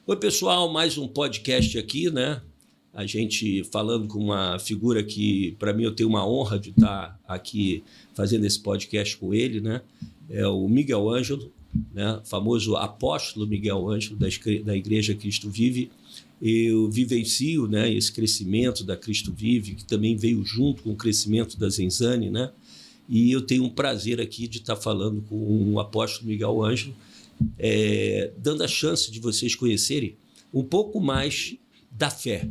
Oi, pessoal, mais um podcast aqui, né? A gente falando com uma figura que, para mim, eu tenho uma honra de estar aqui fazendo esse podcast com ele, né? É o Miguel Ângelo, né? Famoso apóstolo Miguel Ângelo da Igreja Cristo Vive. Eu vivencio, né, esse crescimento da Cristo Vive, que também veio junto com o crescimento da Zenzane, né? E eu tenho um prazer aqui de estar falando com o apóstolo Miguel Ângelo, dando a chance de vocês conhecerem um pouco mais da fé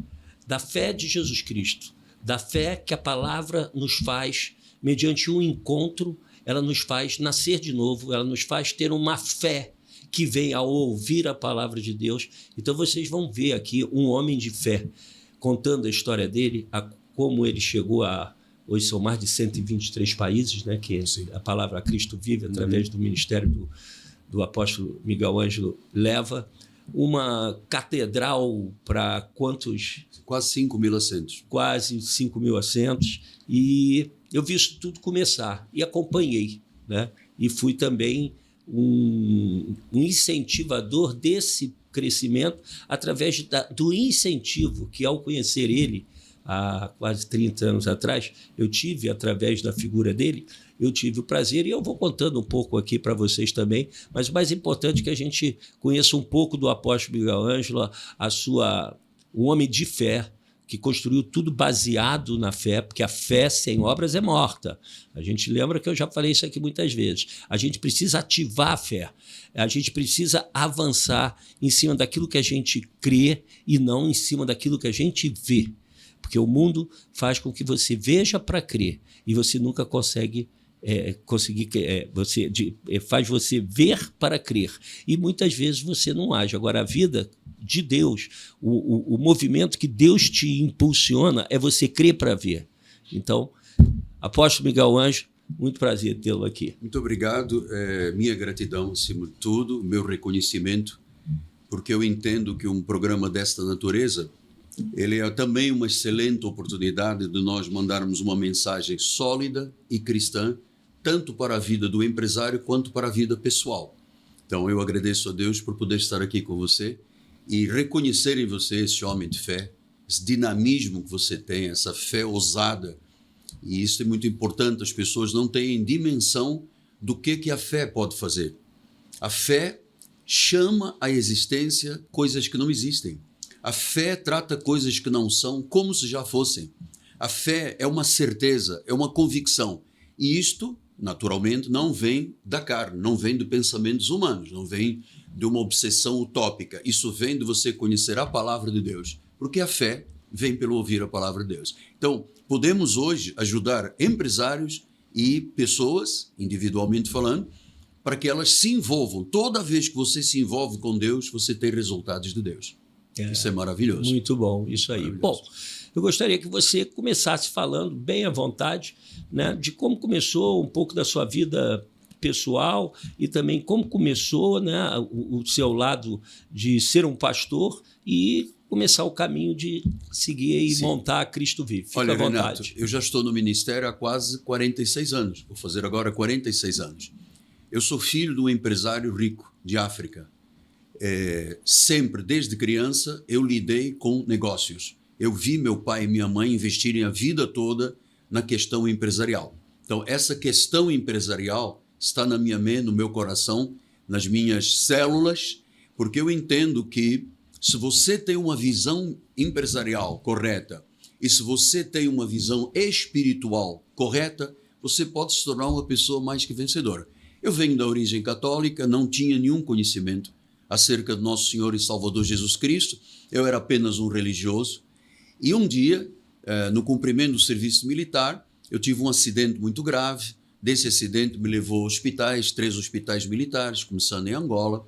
de Jesus Cristo, da fé que a palavra nos faz, mediante um encontro, ela nos faz nascer de novo, ela nos faz ter uma fé que vem ao ouvir a palavra de Deus. Então vocês vão ver aqui um homem de fé, contando a história dele, como ele chegou a... Hoje são mais de 123 países, né, que a palavra Cristo Vive, através do ministério do apóstolo Miguel Ângelo, leva uma catedral para quantos? Quase 5.000 assentos. Quase 5.000 assentos. E eu vi isso tudo começar e acompanhei, né? E fui também um incentivador desse crescimento através do incentivo que, ao conhecer ele, há quase 30 anos atrás, eu tive, através da figura dele, eu tive o prazer, e eu vou contando um pouco aqui para vocês também, mas o mais importante é que a gente conheça um pouco do apóstolo Miguel Ângelo, um homem de fé, que construiu tudo baseado na fé, porque a fé sem obras é morta. A gente lembra que eu já falei isso aqui muitas vezes. A gente precisa ativar a fé, a gente precisa avançar em cima daquilo que a gente crê e não em cima daquilo que a gente vê. Porque o mundo faz com que você veja para crer e você nunca faz você ver para crer. E muitas vezes você não age. Agora, a vida de Deus, o movimento que Deus te impulsiona é você crer para ver. Então, apóstolo Miguel Ângelo, muito prazer tê-lo aqui. Muito obrigado. Minha gratidão, acima de tudo, meu reconhecimento, porque eu entendo que um programa desta natureza, ele é também uma excelente oportunidade de nós mandarmos uma mensagem sólida e cristã, tanto para a vida do empresário quanto para a vida pessoal. Então, eu agradeço a Deus por poder estar aqui com você e reconhecer em você esse homem de fé, esse dinamismo que você tem, essa fé ousada. E isso é muito importante, as pessoas não têm dimensão do que a fé pode fazer. A fé chama à existência coisas que não existem. A fé trata coisas que não são como se já fossem. A fé é uma certeza, é uma convicção. E isto, naturalmente, não vem da carne, não vem de pensamentos humanos, não vem de uma obsessão utópica. Isso vem de você conhecer a palavra de Deus, porque a fé vem pelo ouvir a palavra de Deus. Então, podemos hoje ajudar empresários e pessoas, individualmente falando, para que elas se envolvam. Toda vez que você se envolve com Deus, você tem resultados de Deus. Isso é maravilhoso. Muito bom, isso aí. Bom, eu gostaria que você começasse falando bem à vontade, né, de como começou um pouco da sua vida pessoal e também como começou, né, o seu lado de ser um pastor e começar o caminho de seguir e montar a Cristo Vive. Fica à vontade. Renato, eu já estou no ministério há quase 46 anos. Vou fazer agora 46 anos. Eu sou filho de um empresário rico de África. Sempre, desde criança, eu lidei com negócios. Eu vi meu pai e minha mãe investirem a vida toda na questão empresarial. Então, essa questão empresarial está na minha mente, no meu coração, nas minhas células, porque eu entendo que se você tem uma visão empresarial correta e se você tem uma visão espiritual correta, você pode se tornar uma pessoa mais que vencedora. Eu venho da origem católica, não tinha nenhum conhecimento acerca do nosso Senhor e Salvador Jesus Cristo. Eu era apenas um religioso. E um dia, no cumprimento do serviço militar, eu tive um acidente muito grave. Desse acidente me levou a hospitais, 3 hospitais militares, começando em Angola.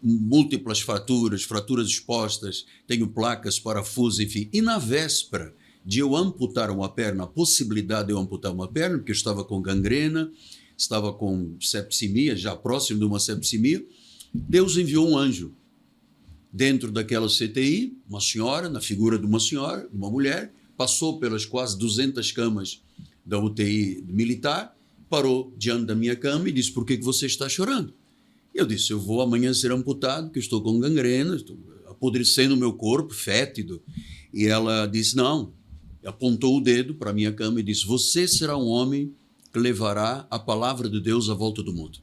Múltiplas fraturas expostas, tenho placas, parafusos, enfim. E na véspera de eu amputar uma perna, a possibilidade de eu amputar uma perna, porque eu estava com gangrena, estava com septicemia, já próximo de uma septicemia, Deus enviou um anjo dentro daquela CTI, uma senhora, na figura de uma senhora, de uma mulher, passou pelas quase 200 camas da UTI militar, parou diante da minha cama e disse: por que você está chorando? Eu disse, eu vou amanhã ser amputado, porque estou com gangrena, estou apodrecendo o meu corpo, fétido. E ela disse, não. Apontou o dedo para a minha cama e disse, você será um homem que levará a palavra de Deus à volta do mundo.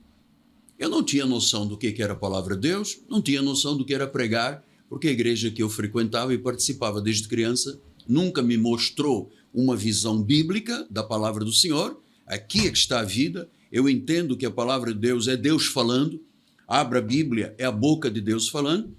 Eu não tinha noção do que era a palavra de Deus, não tinha noção do que era pregar, porque a igreja que eu frequentava e participava desde criança nunca me mostrou uma visão bíblica da palavra do Senhor. Aqui é que está a vida. Eu entendo que a palavra de Deus é Deus falando. Abra a Bíblia, é a boca de Deus falando.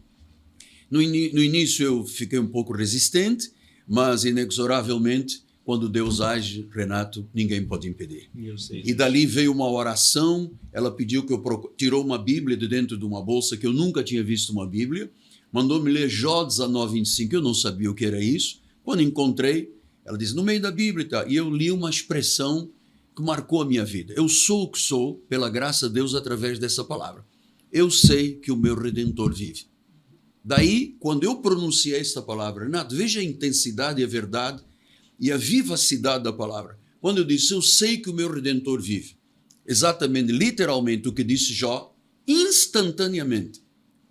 No início eu fiquei um pouco resistente, mas inexoravelmente, quando Deus age, Renato, ninguém pode impedir. E dali veio uma oração, ela pediu que eu tirou uma Bíblia de dentro de uma bolsa, que eu nunca tinha visto uma Bíblia, mandou-me ler Jó 19:25, eu não sabia o que era isso. Quando encontrei, ela disse, no meio da Bíblia, tá? E eu li uma expressão que marcou a minha vida. Eu sou o que sou, pela graça de Deus, através dessa palavra. Eu sei que o meu Redentor vive. Daí, quando eu pronunciei esta palavra, Renato, veja a intensidade e a verdade e a vivacidade da palavra. Quando eu disse, eu sei que o meu Redentor vive, exatamente, literalmente, o que disse Jó, instantaneamente,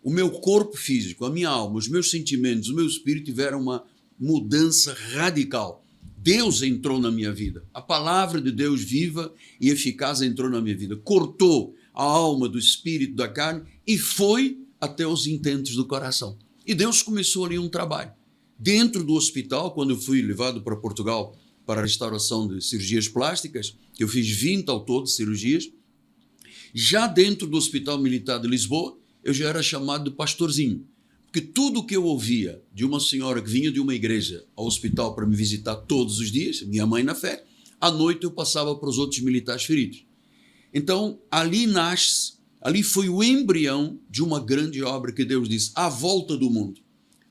o meu corpo físico, a minha alma, os meus sentimentos, o meu espírito tiveram uma mudança radical. Deus entrou na minha vida. A palavra de Deus viva e eficaz entrou na minha vida. Cortou a alma do espírito, da carne e foi até os intentos do coração. E Deus começou ali um trabalho. Dentro do hospital, quando eu fui levado para Portugal para a restauração de cirurgias plásticas, que eu fiz 20 ao todo cirurgias, já dentro do Hospital Militar de Lisboa, eu já era chamado de pastorzinho. Porque tudo o que eu ouvia de uma senhora que vinha de uma igreja ao hospital para me visitar todos os dias, minha mãe na fé, à noite eu passava para os outros militares feridos. Então, ali foi o embrião de uma grande obra que Deus disse, à volta do mundo.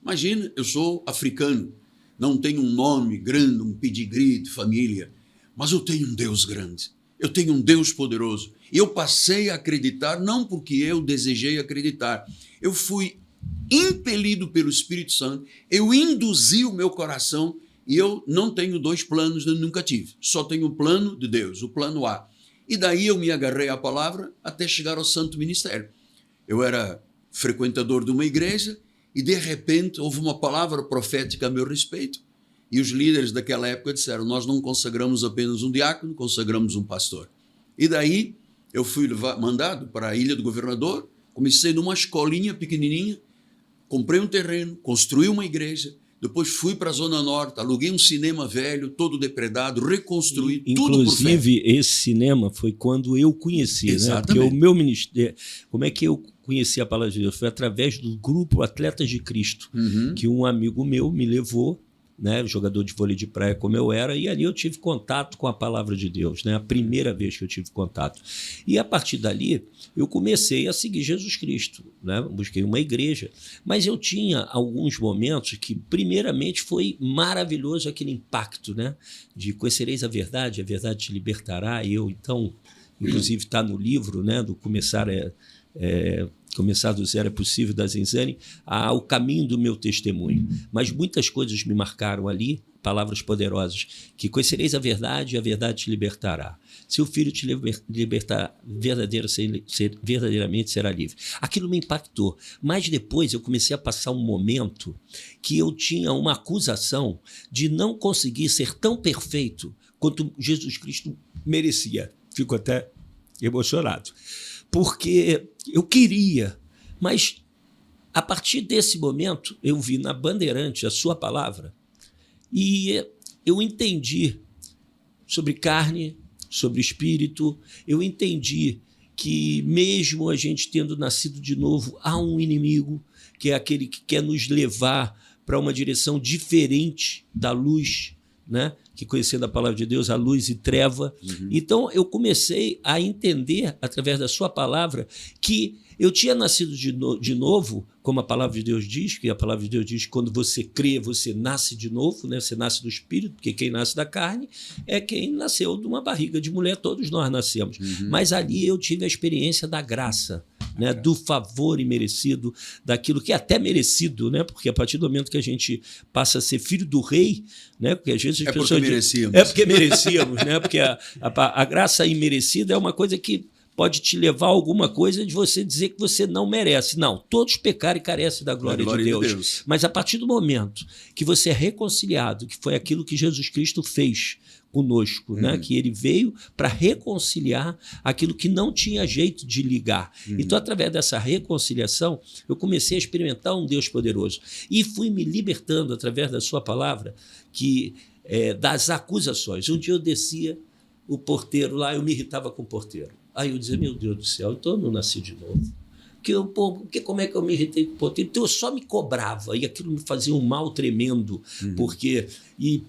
Imagina, eu sou africano, não tenho um nome grande, um pedigree de família, mas eu tenho um Deus grande, eu tenho um Deus poderoso. E eu passei a acreditar, não porque eu desejei acreditar, eu fui impelido pelo Espírito Santo, eu induzi o meu coração e eu não tenho dois planos, eu nunca tive, só tenho o plano de Deus, o plano A. E daí eu me agarrei à palavra até chegar ao santo ministério. Eu era frequentador de uma igreja e de repente houve uma palavra profética a meu respeito e os líderes daquela época disseram, nós não consagramos apenas um diácono, consagramos um pastor. E daí eu fui mandado para a Ilha do Governador, comecei numa escolinha pequenininha, comprei um terreno, construí uma igreja, depois fui para a Zona Norte, aluguei um cinema velho, todo depredado, reconstruí, tudo por fé. Inclusive, esse cinema foi quando eu conheci, né? Porque o meu ministério, como é que eu conheci a palavra de Deus? Foi através do grupo Atletas de Cristo, que um amigo meu me levou, né, jogador de vôlei de praia como eu era, e ali eu tive contato com a palavra de Deus, né, a primeira vez que eu tive contato. E a partir dali, eu comecei a seguir Jesus Cristo, né, busquei uma igreja, mas eu tinha alguns momentos que, primeiramente, foi maravilhoso aquele impacto, né, de conhecereis a verdade te libertará, e eu, então, inclusive está no livro, né, do Começar do Zero é Possível, da Zenzani, ao caminho do meu testemunho. Mas muitas coisas me marcaram ali, palavras poderosas, que conhecereis a verdade te libertará. Se o Filho te libertar, verdadeiramente será livre. Aquilo me impactou. Mas depois eu comecei a passar um momento que eu tinha uma acusação de não conseguir ser tão perfeito quanto Jesus Cristo merecia. Fico até emocionado. Porque eu queria, mas a partir desse momento eu vi na Bandeirante a sua palavra e eu entendi sobre carne, sobre espírito, eu entendi que mesmo a gente tendo nascido de novo, há um inimigo que é aquele que quer nos levar para uma direção diferente da luz, né? Que conhecendo a palavra de Deus, a luz e treva. Então, eu comecei a entender, através da sua palavra, que eu tinha nascido de novo, como a palavra de Deus diz, que a palavra de Deus diz que quando você crê, você nasce de novo, né? Você nasce do Espírito, porque quem nasce da carne é quem nasceu de uma barriga de mulher, todos nós nascemos. Mas ali eu tive a experiência da graça, né? Do favor imerecido, daquilo que é até merecido, né? Porque a partir do momento que a gente passa a ser filho do rei, né? Porque às vezes as pessoas merecíamos. É porque merecíamos, né? Porque a graça imerecida é uma coisa que pode te levar a alguma coisa de você dizer que você não merece. Não, todos pecaram e carecem da glória de Deus. Mas a partir do momento que você é reconciliado, que foi aquilo que Jesus Cristo fez conosco, né? Que ele veio para reconciliar aquilo que não tinha jeito de ligar. Então, através dessa reconciliação, eu comecei a experimentar um Deus poderoso e fui me libertando através da sua palavra das acusações. Um dia eu descia o porteiro lá, eu me irritava com o porteiro. Aí eu dizia, meu Deus do céu, então eu não nasci de novo. Porque como é que eu me irritei com o porteiro? Então eu só me cobrava e aquilo me fazia um mal tremendo,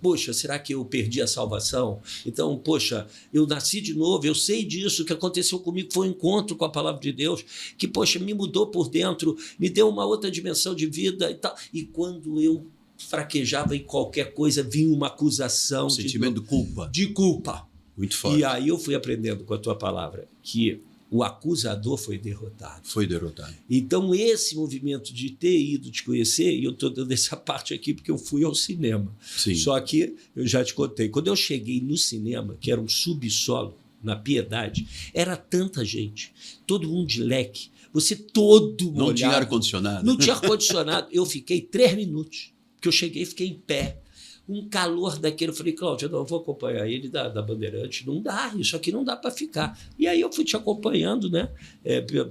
poxa, será que eu perdi a salvação? Então, poxa, eu nasci de novo, eu sei disso, o que aconteceu comigo foi um encontro com a palavra de Deus, que, poxa, me mudou por dentro, me deu uma outra dimensão de vida e tal. E quando eu fraquejava em qualquer coisa, vinha uma acusação. Sentimento de culpa. De culpa. Muito forte. E aí eu fui aprendendo com a tua palavra que o acusador foi derrotado. Foi derrotado. Então, esse movimento de ter ido te conhecer, e eu estou dando essa parte aqui porque eu fui ao cinema. Sim. Só que eu já te contei. Quando eu cheguei no cinema, que era um subsolo, na Piedade, era tanta gente, todo mundo de leque, você todo molhado. Não tinha ar-condicionado. Não tinha ar-condicionado. Eu fiquei 3 minutos, porque eu cheguei e fiquei em pé. Um calor daquele. Eu falei, Cláudio, eu não vou acompanhar ele da Bandeirante. Não dá, isso aqui não dá para ficar. E aí eu fui te acompanhando, né?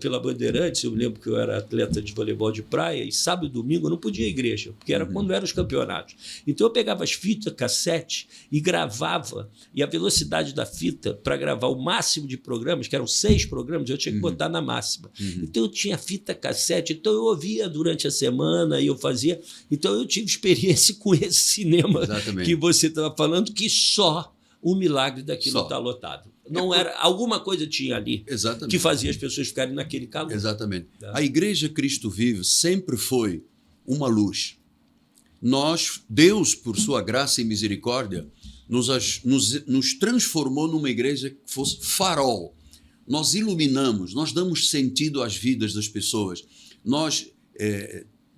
Pela Bandeirantes. Eu lembro que eu era atleta de voleibol de praia e sábado e domingo eu não podia ir à igreja, porque era quando eram os campeonatos. Então eu pegava as fitas cassete e gravava, e a velocidade da fita para gravar o máximo de programas, que eram 6 programas, eu tinha que botar na máxima. Então eu tinha fita cassete, então eu ouvia durante a semana e eu fazia. Então eu tive experiência com esse cinema. Exatamente. Que você estava falando, que só o milagre daquilo está lotado. Não era, alguma coisa tinha ali. Exatamente. Que fazia as pessoas ficarem naquele calor. Exatamente. A Igreja Cristo Vive sempre foi uma luz. Deus, por sua graça e misericórdia, nos transformou numa igreja que fosse farol. Nós iluminamos, nós damos sentido às vidas das pessoas. Nós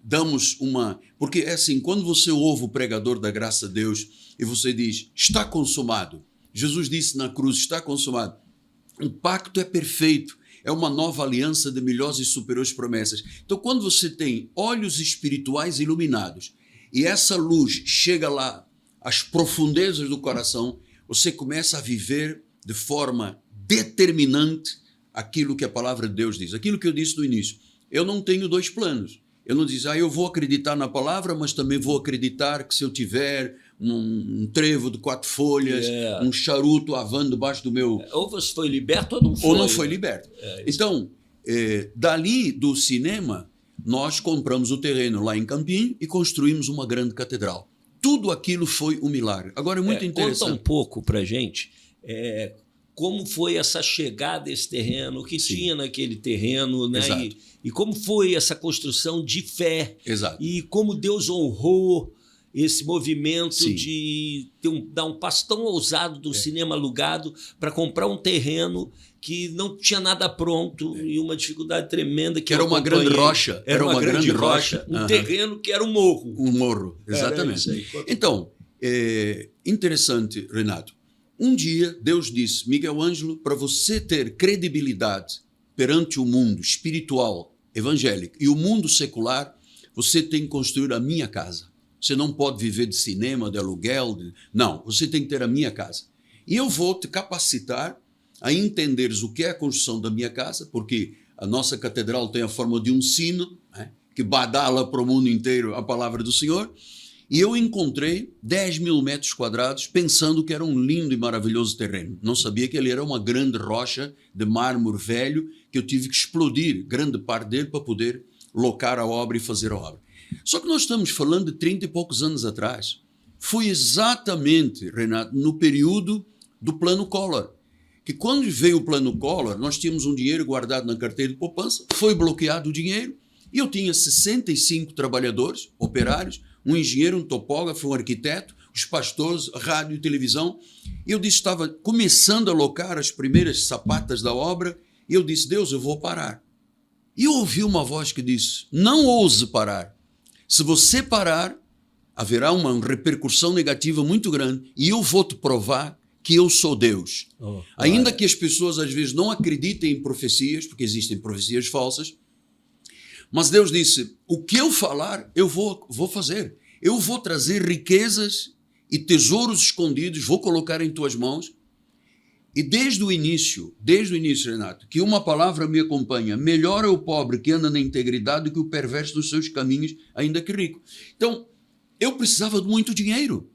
damos uma... Porque é assim, quando você ouve o pregador da graça de Deus e você diz, está consumado. Jesus disse na cruz, está consumado. O pacto é perfeito. É uma nova aliança de melhores e superiores promessas. Então, quando você tem olhos espirituais iluminados e essa luz chega lá às profundezas do coração, você começa a viver de forma determinante aquilo que a palavra de Deus diz. Aquilo que eu disse no início. Eu não tenho 2 planos. Eu não diz, eu vou acreditar na palavra, mas também vou acreditar que se eu tiver um trevo de 4 folhas, um charuto avando debaixo do meu... Ou você foi liberto ou não foi. Ou não foi liberto. Então, dali do cinema, nós compramos o terreno lá em Campinho e construímos uma grande catedral. Tudo aquilo foi um milagre. Agora é muito interessante. Conta um pouco para a gente como foi essa chegada desse terreno, o que tinha naquele terreno, né? E como foi essa construção de fé. Exato. E como Deus honrou esse movimento de dar um passo tão ousado do cinema alugado para comprar um terreno que não tinha nada pronto e uma dificuldade tremenda. Que era uma grande rocha. Era uma grande rocha. Um terreno que era um morro. Um morro, exatamente. Então, interessante, Renato. Um dia, Deus disse, Miguel Ângelo, para você ter credibilidade perante o mundo espiritual, evangélico e o mundo secular, você tem que construir a minha casa. Você não pode viver de cinema, de aluguel. Não, você tem que ter a minha casa. E eu vou te capacitar a entenderes o que é a construção da minha casa, porque a nossa catedral tem a forma de um sino, né, que badala para o mundo inteiro a palavra do Senhor. E eu encontrei 10.000 metros quadrados pensando que era um lindo e maravilhoso terreno. Não sabia que ele era uma grande rocha de mármore velho que eu tive que explodir grande parte dele para poder locar a obra e fazer a obra. Só que nós estamos falando de 30 e poucos anos atrás. Foi exatamente, Renato, no período do Plano Collor. Que quando veio o Plano Collor, nós tínhamos um dinheiro guardado na carteira de poupança, foi bloqueado o dinheiro e eu tinha 65 trabalhadores, operários, um engenheiro, um topógrafo, um arquiteto, os pastores, rádio e televisão. E eu disse, estava começando a alocar as primeiras sapatas da obra, e eu disse, Deus, eu vou parar. E eu ouvi uma voz que disse, não ouse parar. Se você parar, haverá uma repercussão negativa muito grande, e eu vou te provar que eu sou Deus. Ainda que as pessoas às vezes não acreditem em profecias, porque existem profecias falsas, mas Deus disse, o que eu falar, eu vou fazer. Eu vou trazer riquezas e tesouros escondidos, vou colocar em tuas mãos. E desde o início, Renato, que uma palavra me acompanha, melhor é o pobre que anda na integridade do que o perverso dos seus caminhos, ainda que rico. Então, eu precisava de muito dinheiro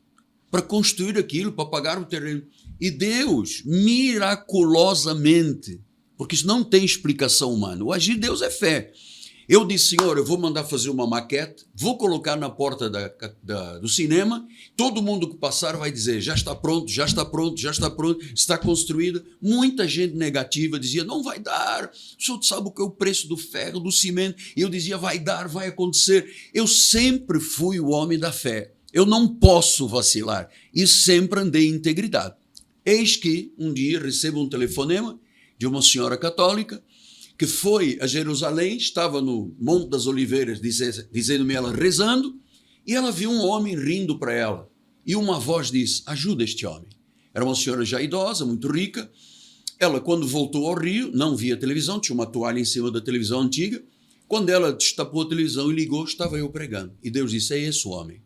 para construir aquilo, para pagar o terreno. E Deus, miraculosamente, porque isso não tem explicação humana, o agir de Deus é fé. Eu disse, Senhor, eu vou mandar fazer uma maquete, vou colocar na porta do cinema, todo mundo que passar vai dizer, já está pronto, já está pronto, já está pronto, está construída. Muita gente negativa dizia, não vai dar, o senhor sabe o que é o preço do ferro, do cimento? E eu dizia, vai dar, vai acontecer. Eu sempre fui o homem da fé, eu não posso vacilar, e sempre andei em integridade. Eis que um dia recebo um telefonema de uma senhora católica, que foi a Jerusalém, estava no Monte das Oliveiras, dizendo-me ela rezando, e ela viu um homem rindo para ela. E uma voz disse, ajuda este homem. Era uma senhora já idosa, muito rica. Ela, quando voltou ao Rio, não via televisão, tinha uma toalha em cima da televisão antiga. Quando ela destapou a televisão e ligou, estava eu pregando. E Deus disse, é esse o homem.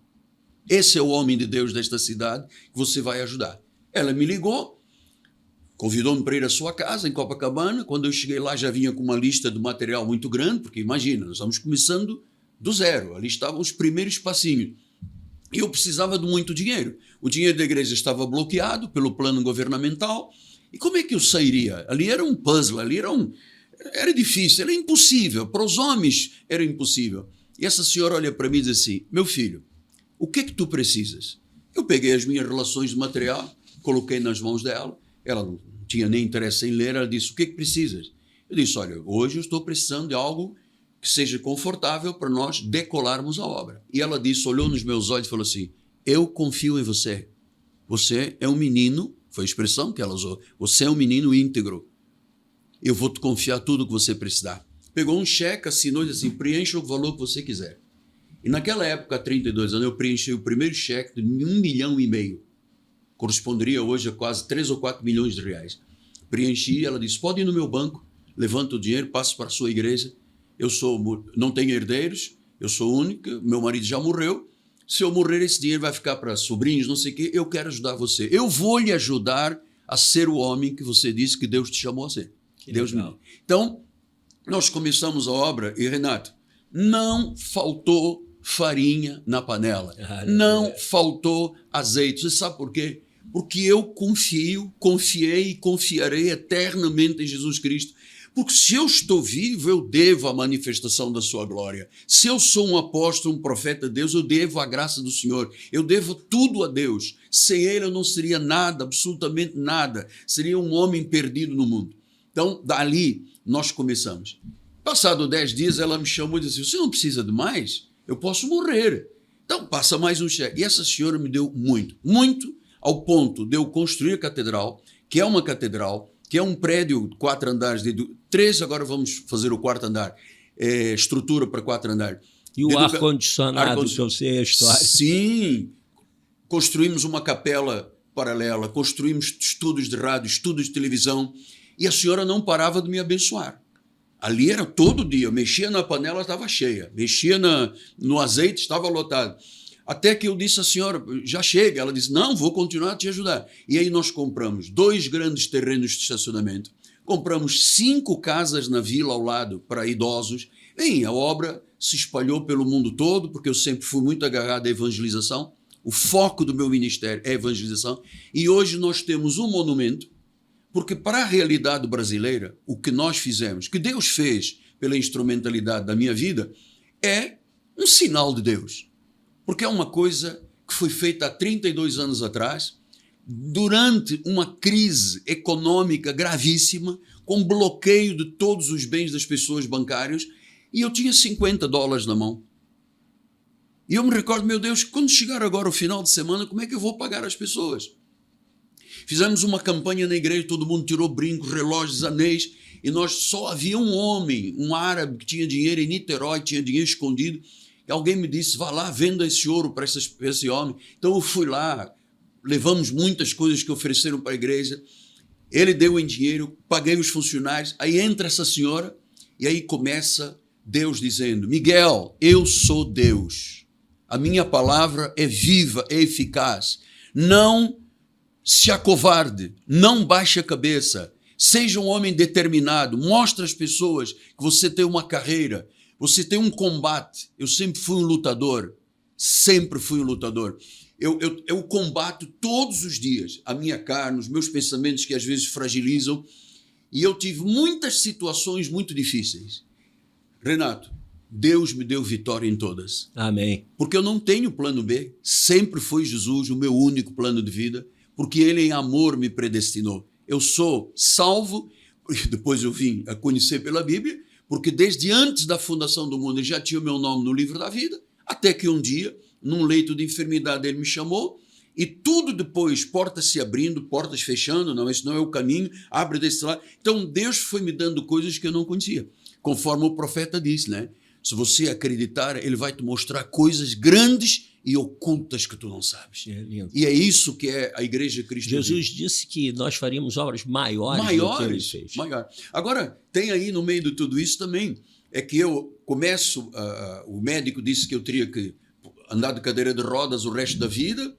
Esse é o homem de Deus desta cidade que você vai ajudar. Ela me ligou, convidou-me para ir à sua casa, em Copacabana. Quando eu cheguei lá, já vinha com uma lista de material muito grande, porque imagina, nós estamos começando do zero. Ali estavam os primeiros passinhos. E eu precisava de muito dinheiro. O dinheiro da igreja estava bloqueado pelo plano governamental. E como é que eu sairia? Ali era um puzzle, era difícil, era impossível. Para os homens era impossível. E essa senhora olha para mim e diz assim, meu filho, o que é que tu precisas? Eu peguei as minhas relações de material, coloquei nas mãos dela. Ela não tinha nem interesse em ler, ela disse, o que é que precisas? Eu disse, olha, hoje eu estou precisando de algo que seja confortável para nós decolarmos a obra. E ela disse, olhou nos meus olhos e falou assim, eu confio em você. Você é um menino, foi a expressão que ela usou, você é um menino íntegro. Eu vou te confiar tudo o que você precisar. Pegou um cheque, assinou e disse assim, preencha o valor que você quiser. E naquela época, há 32 anos, eu preenchi o primeiro cheque de 1,5 milhão. Corresponderia hoje a quase 3 ou 4 milhões de reais. Preenchi, ela disse, pode ir no meu banco, levanta o dinheiro, passa para a sua igreja. Eu não tenho herdeiros, eu sou única, meu marido já morreu. Se eu morrer, esse dinheiro vai ficar para sobrinhos, não sei o quê. Eu quero ajudar você. Eu vou lhe ajudar a ser o homem que você disse que Deus te chamou a ser. Deus me deu. Então, nós começamos a obra e, Renato, não faltou farinha na panela, não faltou azeite. Você sabe por quê? Porque eu confiei e confiarei eternamente em Jesus Cristo. Porque se eu estou vivo, eu devo a manifestação da sua glória. Se eu sou um apóstolo, um profeta de Deus, eu devo a graça do Senhor. Eu devo tudo a Deus. Sem Ele eu não seria nada, absolutamente nada. Seria um homem perdido no mundo. Então, dali nós começamos. Passado 10 dias, ela me chamou e disse, você não precisa de mais? Eu posso morrer. Então, passa mais um cheque. E essa senhora me deu muito, ao ponto de eu construir a catedral, que é uma catedral, que é um prédio de 4 andares, de 3, agora vamos fazer o 4º andar, estrutura para 4 andares. E o ar-condicionado, que eu sei a história. Sim, construímos uma capela paralela, construímos estúdios de rádio, estúdios de televisão, e a senhora não parava de me abençoar. Ali era todo dia, eu mexia na panela, estava cheia, mexia no azeite, estava lotado. Até que eu disse à senhora, já chega. Ela disse, não, vou continuar a te ajudar. E aí nós compramos 2 grandes terrenos de estacionamento, compramos 5 casas na vila ao lado para idosos. Bem, a obra se espalhou pelo mundo todo, porque eu sempre fui muito agarrado à evangelização. O foco do meu ministério é a evangelização. E hoje nós temos um monumento, porque para a realidade brasileira, o que nós fizemos, que Deus fez pela instrumentalidade da minha vida, é um sinal de Deus. Porque é uma coisa que foi feita há 32 anos atrás, durante uma crise econômica gravíssima, com bloqueio de todos os bens das pessoas bancárias, e eu tinha $50 na mão. E eu me recordo, meu Deus, quando chegar agora o final de semana, como é que eu vou pagar as pessoas? Fizemos uma campanha na igreja, todo mundo tirou brincos, relógios, anéis, e nós só havia um homem, um árabe que tinha dinheiro em Niterói, tinha dinheiro escondido, e alguém me disse, vá lá, venda esse ouro para esse homem. Então eu fui lá, levamos muitas coisas que ofereceram para a igreja. Ele deu em dinheiro, paguei os funcionários. Aí entra essa senhora e aí começa Deus dizendo: Miguel, eu sou Deus. A minha palavra é viva, é eficaz. Não se acovarde, não baixe a cabeça. Seja um homem determinado. Mostre às pessoas que você tem uma carreira, você tem um combate. Eu sempre fui um lutador. Sempre fui um lutador. Eu combato todos os dias a minha carne, os meus pensamentos que às vezes fragilizam. E eu tive muitas situações muito difíceis. Renato, Deus me deu vitória em todas. Amém. Porque eu não tenho plano B. Sempre foi Jesus o meu único plano de vida. Porque Ele em amor me predestinou. Eu sou salvo, e depois eu vim a conhecer pela Bíblia, porque desde antes da fundação do mundo Ele já tinha o meu nome no livro da vida, até que um dia, num leito de enfermidade, Ele me chamou, e tudo depois, portas se abrindo, portas fechando, não, esse não é o caminho, abre desse lado. Então Deus foi me dando coisas que eu não conhecia, conforme o profeta disse, né? Se você acreditar, Ele vai te mostrar coisas grandes e ocultas que tu não sabes. É lindo. E é isso que é a Igreja Cristo. Jesus disse que nós faríamos obras maiores do que Ele fez. Maior. Agora, tem aí no meio de tudo isso também, é que eu começo, o médico disse que eu teria que andar de cadeira de rodas o resto da vida,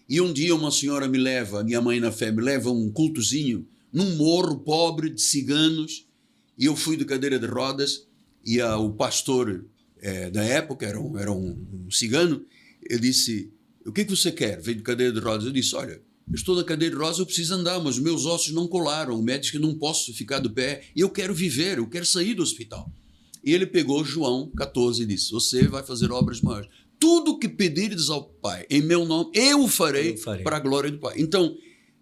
e um dia uma senhora me leva, minha mãe na fé, me leva a um cultozinho num morro pobre de ciganos, e eu fui de cadeira de rodas, e o pastor da época, era um cigano, ele disse: o que você quer? Veio de cadeira de rodas. Eu disse: olha, eu estou na cadeira de rodas, eu preciso andar, mas os meus ossos não colaram, o médico disse que não posso ficar de pé, e eu quero viver, eu quero sair do hospital. E ele pegou João 14 e disse: você vai fazer obras maiores. Tudo que pedires ao Pai, em meu nome, eu o farei para a glória do Pai. Então,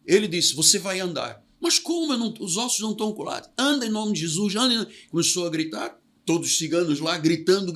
ele disse: você vai andar. Mas como? Os ossos não estão colados. Anda em nome de Jesus. Anda. Começou a gritar, todos os ciganos lá, gritando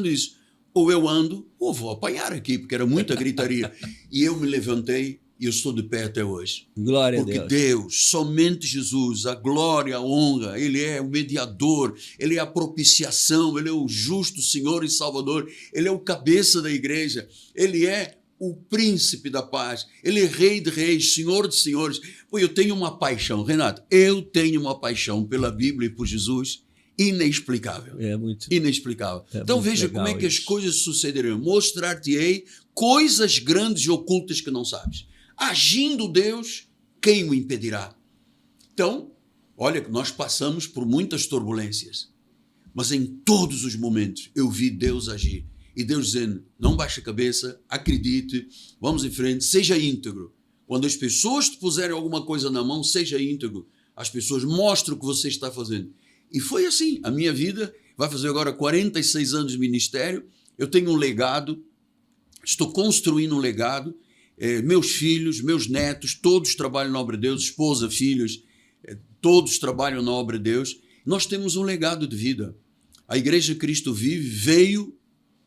isso. Ou eu ando, ou vou apanhar aqui, porque era muita gritaria. E eu me levantei e eu estou de pé até hoje. Glória a Deus. Porque Deus, somente Jesus, a glória, a honra, Ele é o mediador, Ele é a propiciação, Ele é o justo Senhor e Salvador, Ele é o cabeça da igreja, Ele é o príncipe da paz, Ele é rei de reis, senhor de senhores. Pô, eu tenho uma paixão, Renato, eu tenho uma paixão pela Bíblia e por Jesus inexplicável. É muito inexplicável. Então veja como é que as coisas sucederão. Mostrar-te-ei coisas grandes e ocultas que não sabes. Agindo Deus, quem o impedirá? Então, olha que nós passamos por muitas turbulências, mas em todos os momentos eu vi Deus agir. E Deus dizendo: não baixe a cabeça, acredite, vamos em frente, seja íntegro. Quando as pessoas te puserem alguma coisa na mão, seja íntegro. As pessoas mostram o que você está fazendo. E foi assim, a minha vida vai fazer agora 46 anos de ministério, eu tenho um legado, estou construindo um legado, meus filhos, meus netos, todos trabalham na obra de Deus, esposa, filhos, todos trabalham na obra de Deus. Nós temos um legado de vida. A Igreja Cristo Vive veio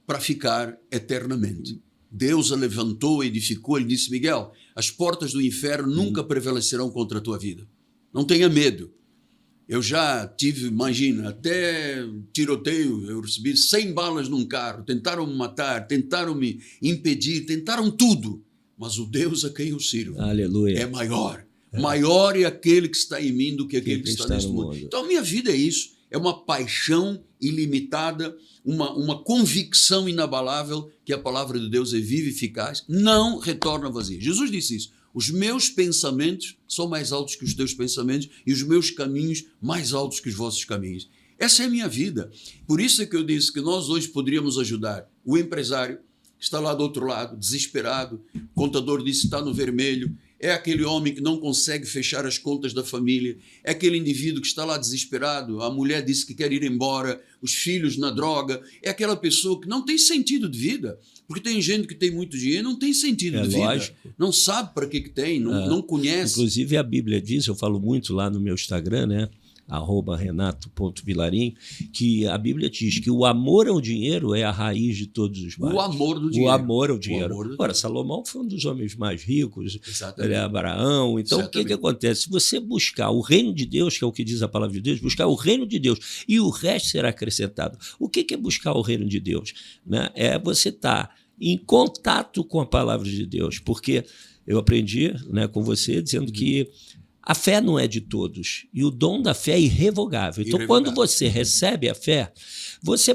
para ficar eternamente. Deus a levantou, edificou, Ele disse: Miguel, as portas do inferno nunca prevalecerão contra a tua vida. Não tenha medo. Eu já tive, imagina, até tiroteio, eu recebi 100 balas num carro, tentaram me matar, tentaram me impedir, tentaram tudo. Mas o Deus a quem eu sirvo Aleluia. é maior. Maior é aquele que está em mim do que aquele que está neste mundo. Então a minha vida é isso, é uma paixão ilimitada, uma convicção inabalável que a palavra de Deus é viva e eficaz, não retorna vazia. Jesus disse isso: os meus pensamentos são mais altos que os teus pensamentos e os meus caminhos mais altos que os vossos caminhos. Essa é a minha vida. Por isso é que eu disse que nós hoje poderíamos ajudar o empresário que está lá do outro lado, desesperado, o contador disse que está no vermelho, é aquele homem que não consegue fechar as contas da família, é aquele indivíduo que está lá desesperado, a mulher disse que quer ir embora, os filhos na droga, é aquela pessoa que não tem sentido de vida, porque tem gente que tem muito dinheiro e não tem sentido de vida, não sabe para que tem, não conhece. Inclusive a Bíblia diz, eu falo muito lá no meu Instagram, né? @renato.vilarim, que a Bíblia diz que o amor ao dinheiro é a raiz de todos os males. O amor do dinheiro. O amor ao dinheiro. Ora, Salomão foi um dos homens mais ricos, Abraão. Então, o que acontece? Se você buscar o reino de Deus, que é o que diz a palavra de Deus, buscar o reino de Deus e o resto será acrescentado. O que é buscar o reino de Deus? Né? É você estar em contato com a palavra de Deus, porque eu aprendi, né, com você, dizendo que a fé não é de todos e o dom da fé é irrevogável. Então, quando você recebe a fé, você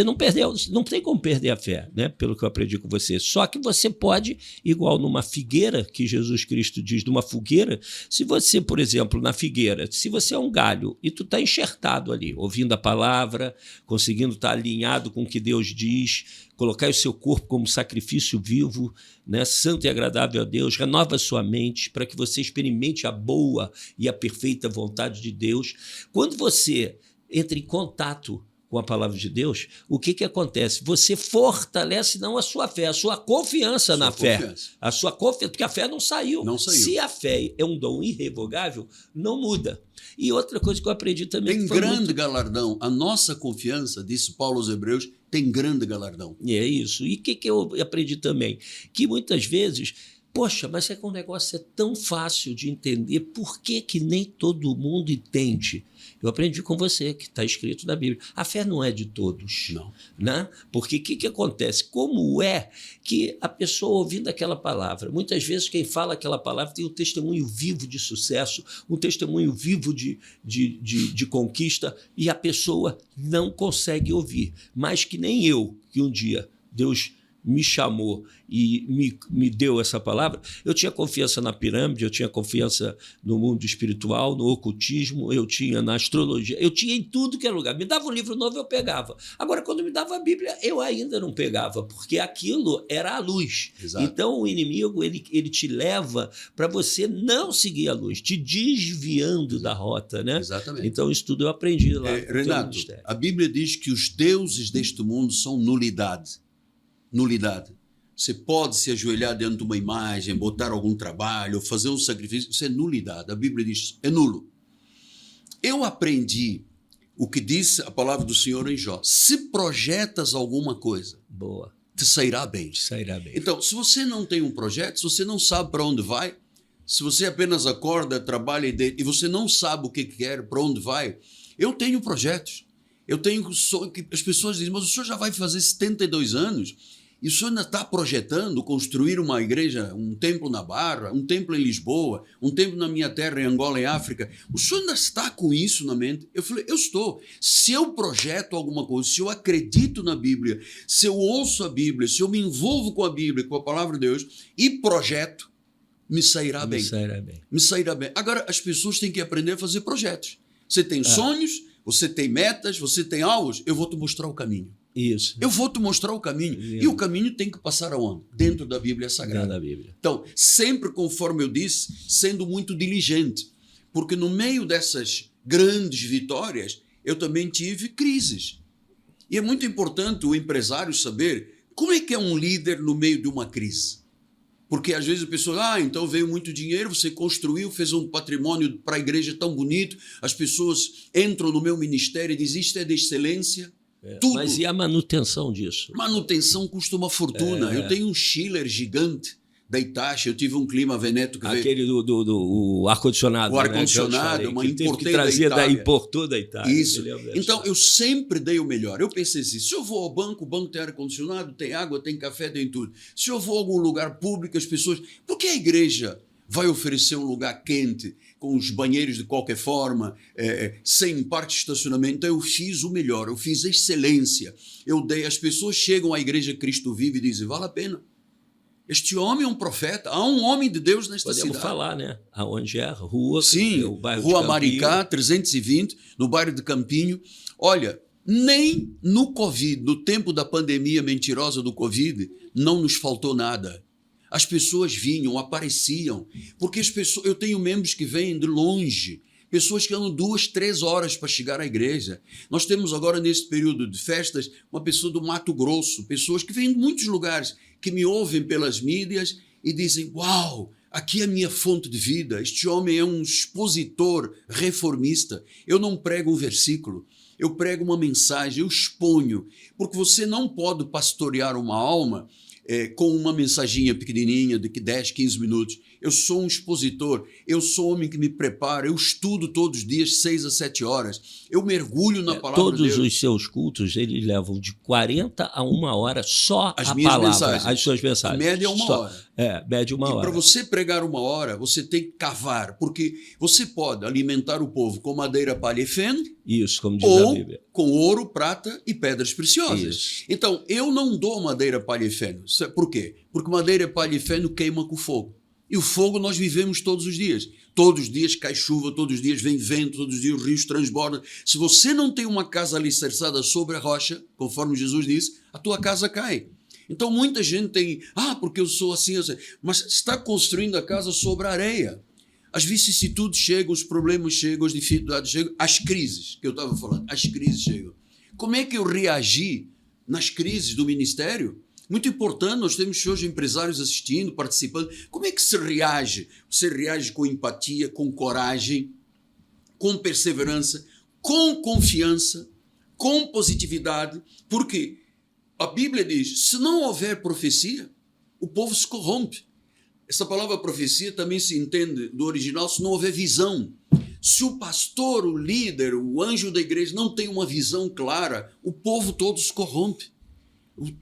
não tem como perder a fé, né? Pelo que eu aprendi com você. Só que você pode, igual numa figueira, que Jesus Cristo diz, numa fogueira, se você, por exemplo, na figueira, se você é um galho e tu está enxertado ali, ouvindo a palavra, conseguindo estar alinhado com o que Deus diz, colocar o seu corpo como sacrifício vivo, né, santo e agradável a Deus, renova a sua mente para que você experimente a boa e a perfeita vontade de Deus. Quando você entra em contato com a palavra de Deus, o que acontece? Você fortalece não a sua fé, a sua confiança na fé. A sua confiança, porque a fé não saiu. Se a fé é um dom irrevogável, não muda. E outra coisa que eu aprendi também... Tem grande galardão. A nossa confiança, disse Paulo aos Hebreus, tem grande galardão. E é isso. E o que eu aprendi também? Que muitas vezes... Poxa, mas é que o negócio é tão fácil de entender, por que nem todo mundo entende? Eu aprendi com você, que está escrito na Bíblia. A fé não é de todos. Não. Né? Porque o que acontece? Como é que a pessoa ouvindo aquela palavra, muitas vezes quem fala aquela palavra tem um testemunho vivo de sucesso, um testemunho vivo de conquista, e a pessoa não consegue ouvir. Mas que nem eu, que um dia Deus me chamou e me deu essa palavra, eu tinha confiança na pirâmide, eu tinha confiança no mundo espiritual, no ocultismo, eu tinha na astrologia, eu tinha em tudo que era lugar. Me dava um livro novo, eu pegava. Agora, quando me dava a Bíblia, eu ainda não pegava, porque aquilo era a luz. Exato. Então, o inimigo, ele te leva para você não seguir a luz, te desviando da rota, né? Exatamente. Então, isso tudo eu aprendi lá. Renato, a Bíblia diz que os deuses deste mundo são nulidade. Nulidade. Você pode se ajoelhar diante de uma imagem, botar algum trabalho, fazer um sacrifício, isso é nulidade. A Bíblia diz, é nulo. Eu aprendi o que disse a palavra do Senhor em Jó. Se projetas alguma coisa, boa, te sairá bem. Então, se você não tem um projeto, se você não sabe para onde vai, se você apenas acorda, trabalha e você não sabe o que quer, para onde vai, eu tenho projetos. Eu tenho sonho que as pessoas dizem, mas o senhor já vai fazer 72 anos e o senhor ainda está projetando construir uma igreja, um templo na Barra, um templo em Lisboa, um templo na minha terra, em Angola, em África. O senhor ainda está com isso na mente? Eu falei, eu estou. Se eu projeto alguma coisa, se eu acredito na Bíblia, se eu ouço a Bíblia, se eu me envolvo com a Bíblia, com a palavra de Deus e projeto, me sairá bem. Me sairá bem. Agora, as pessoas têm que aprender a fazer projetos. Você tem sonhos, você tem metas, você tem alvos, eu vou te mostrar o caminho. Isso. Eu vou te mostrar o caminho. E o caminho tem que passar aonde? Dentro da Bíblia Sagrada. Dentro da Bíblia. Então, sempre, conforme eu disse, sendo muito diligente. Porque no meio dessas grandes vitórias, eu também tive crises. E é muito importante o empresário saber como é que é um líder no meio de uma crise. Porque às vezes a pessoa, então veio muito dinheiro, você construiu, fez um patrimônio para a igreja tão bonito, as pessoas entram no meu ministério e dizem, isto é de excelência. Tudo. Mas e a manutenção disso? Manutenção custa uma fortuna. Eu tenho um chiller gigante da Hitachi, eu tive um Clima Veneto que aquele veio... do ar-condicionado. O ar-condicionado, né? Uma importei da Itália. Importou da Itália. Isso. Então, eu sempre dei o melhor. Eu pensei assim, se eu vou ao banco, o banco tem ar-condicionado, tem água, tem café, tem tudo. Se eu vou a algum lugar público, as pessoas... Por que a igreja vai oferecer um lugar quente, com os banheiros de qualquer forma, sem parte de estacionamento? Então, eu fiz o melhor, eu fiz a excelência. Eu dei, as pessoas chegam à igreja Cristo Vive e dizem, vale a pena. Este homem é um profeta, há um homem de Deus nesta cidade. Podemos falar, né? Aonde é a rua? Sim, o bairro Rua Maricá, 320, no bairro de Campinho. Olha, nem no Covid, no tempo da pandemia mentirosa do Covid, não nos faltou nada. As pessoas vinham, apareciam, porque as pessoas, eu tenho membros que vêm de longe, pessoas que andam 2, 3 horas para chegar à igreja. Nós temos agora, nesse período de festas, uma pessoa do Mato Grosso, pessoas que vêm de muitos lugares, que me ouvem pelas mídias e dizem, uau, aqui é a minha fonte de vida, este homem é um expositor reformista. Eu não prego um versículo, eu prego uma mensagem, eu exponho, porque você não pode pastorear uma alma com uma mensaginha pequenininha de 10, 15 minutos. eu sou um expositor, eu sou homem que me prepara, eu estudo todos os dias 6 a 7 horas, eu mergulho na palavra de Deus. Todos os seus cultos, eles levam de 40 a 1 hora só As a minhas palavra, mensagens. as suas mensagens. Média é 1 hora. Média 1 hora. E para você pregar 1 hora, você tem que cavar, porque você pode alimentar o povo com madeira, palha e feno, isso, como diz ou a Bíblia, com ouro, prata e pedras preciosas. Isso. Então, eu não dou madeira, palha e feno. Por quê? Porque madeira, palha e feno queima com fogo. E o fogo nós vivemos todos os dias. Todos os dias cai chuva, todos os dias vem vento, todos os dias os rios transbordam. Se você não tem uma casa alicerçada sobre a rocha, conforme Jesus disse, a tua casa cai. Então muita gente tem, porque eu sou assim, mas está construindo a casa sobre a areia. As vicissitudes chegam, os problemas chegam, as dificuldades chegam, as crises, que eu estava falando, as crises chegam. Como é que eu reagi nas crises do ministério? Muito importante, nós temos hoje empresários assistindo, participando. Como é que se reage? Você reage com empatia, com coragem, com perseverança, com confiança, com positividade, porque a Bíblia diz, se não houver profecia, o povo se corrompe. Essa palavra profecia também se entende do original se não houver visão. Se o pastor, o líder, o anjo da igreja não tem uma visão clara, o povo todo se corrompe.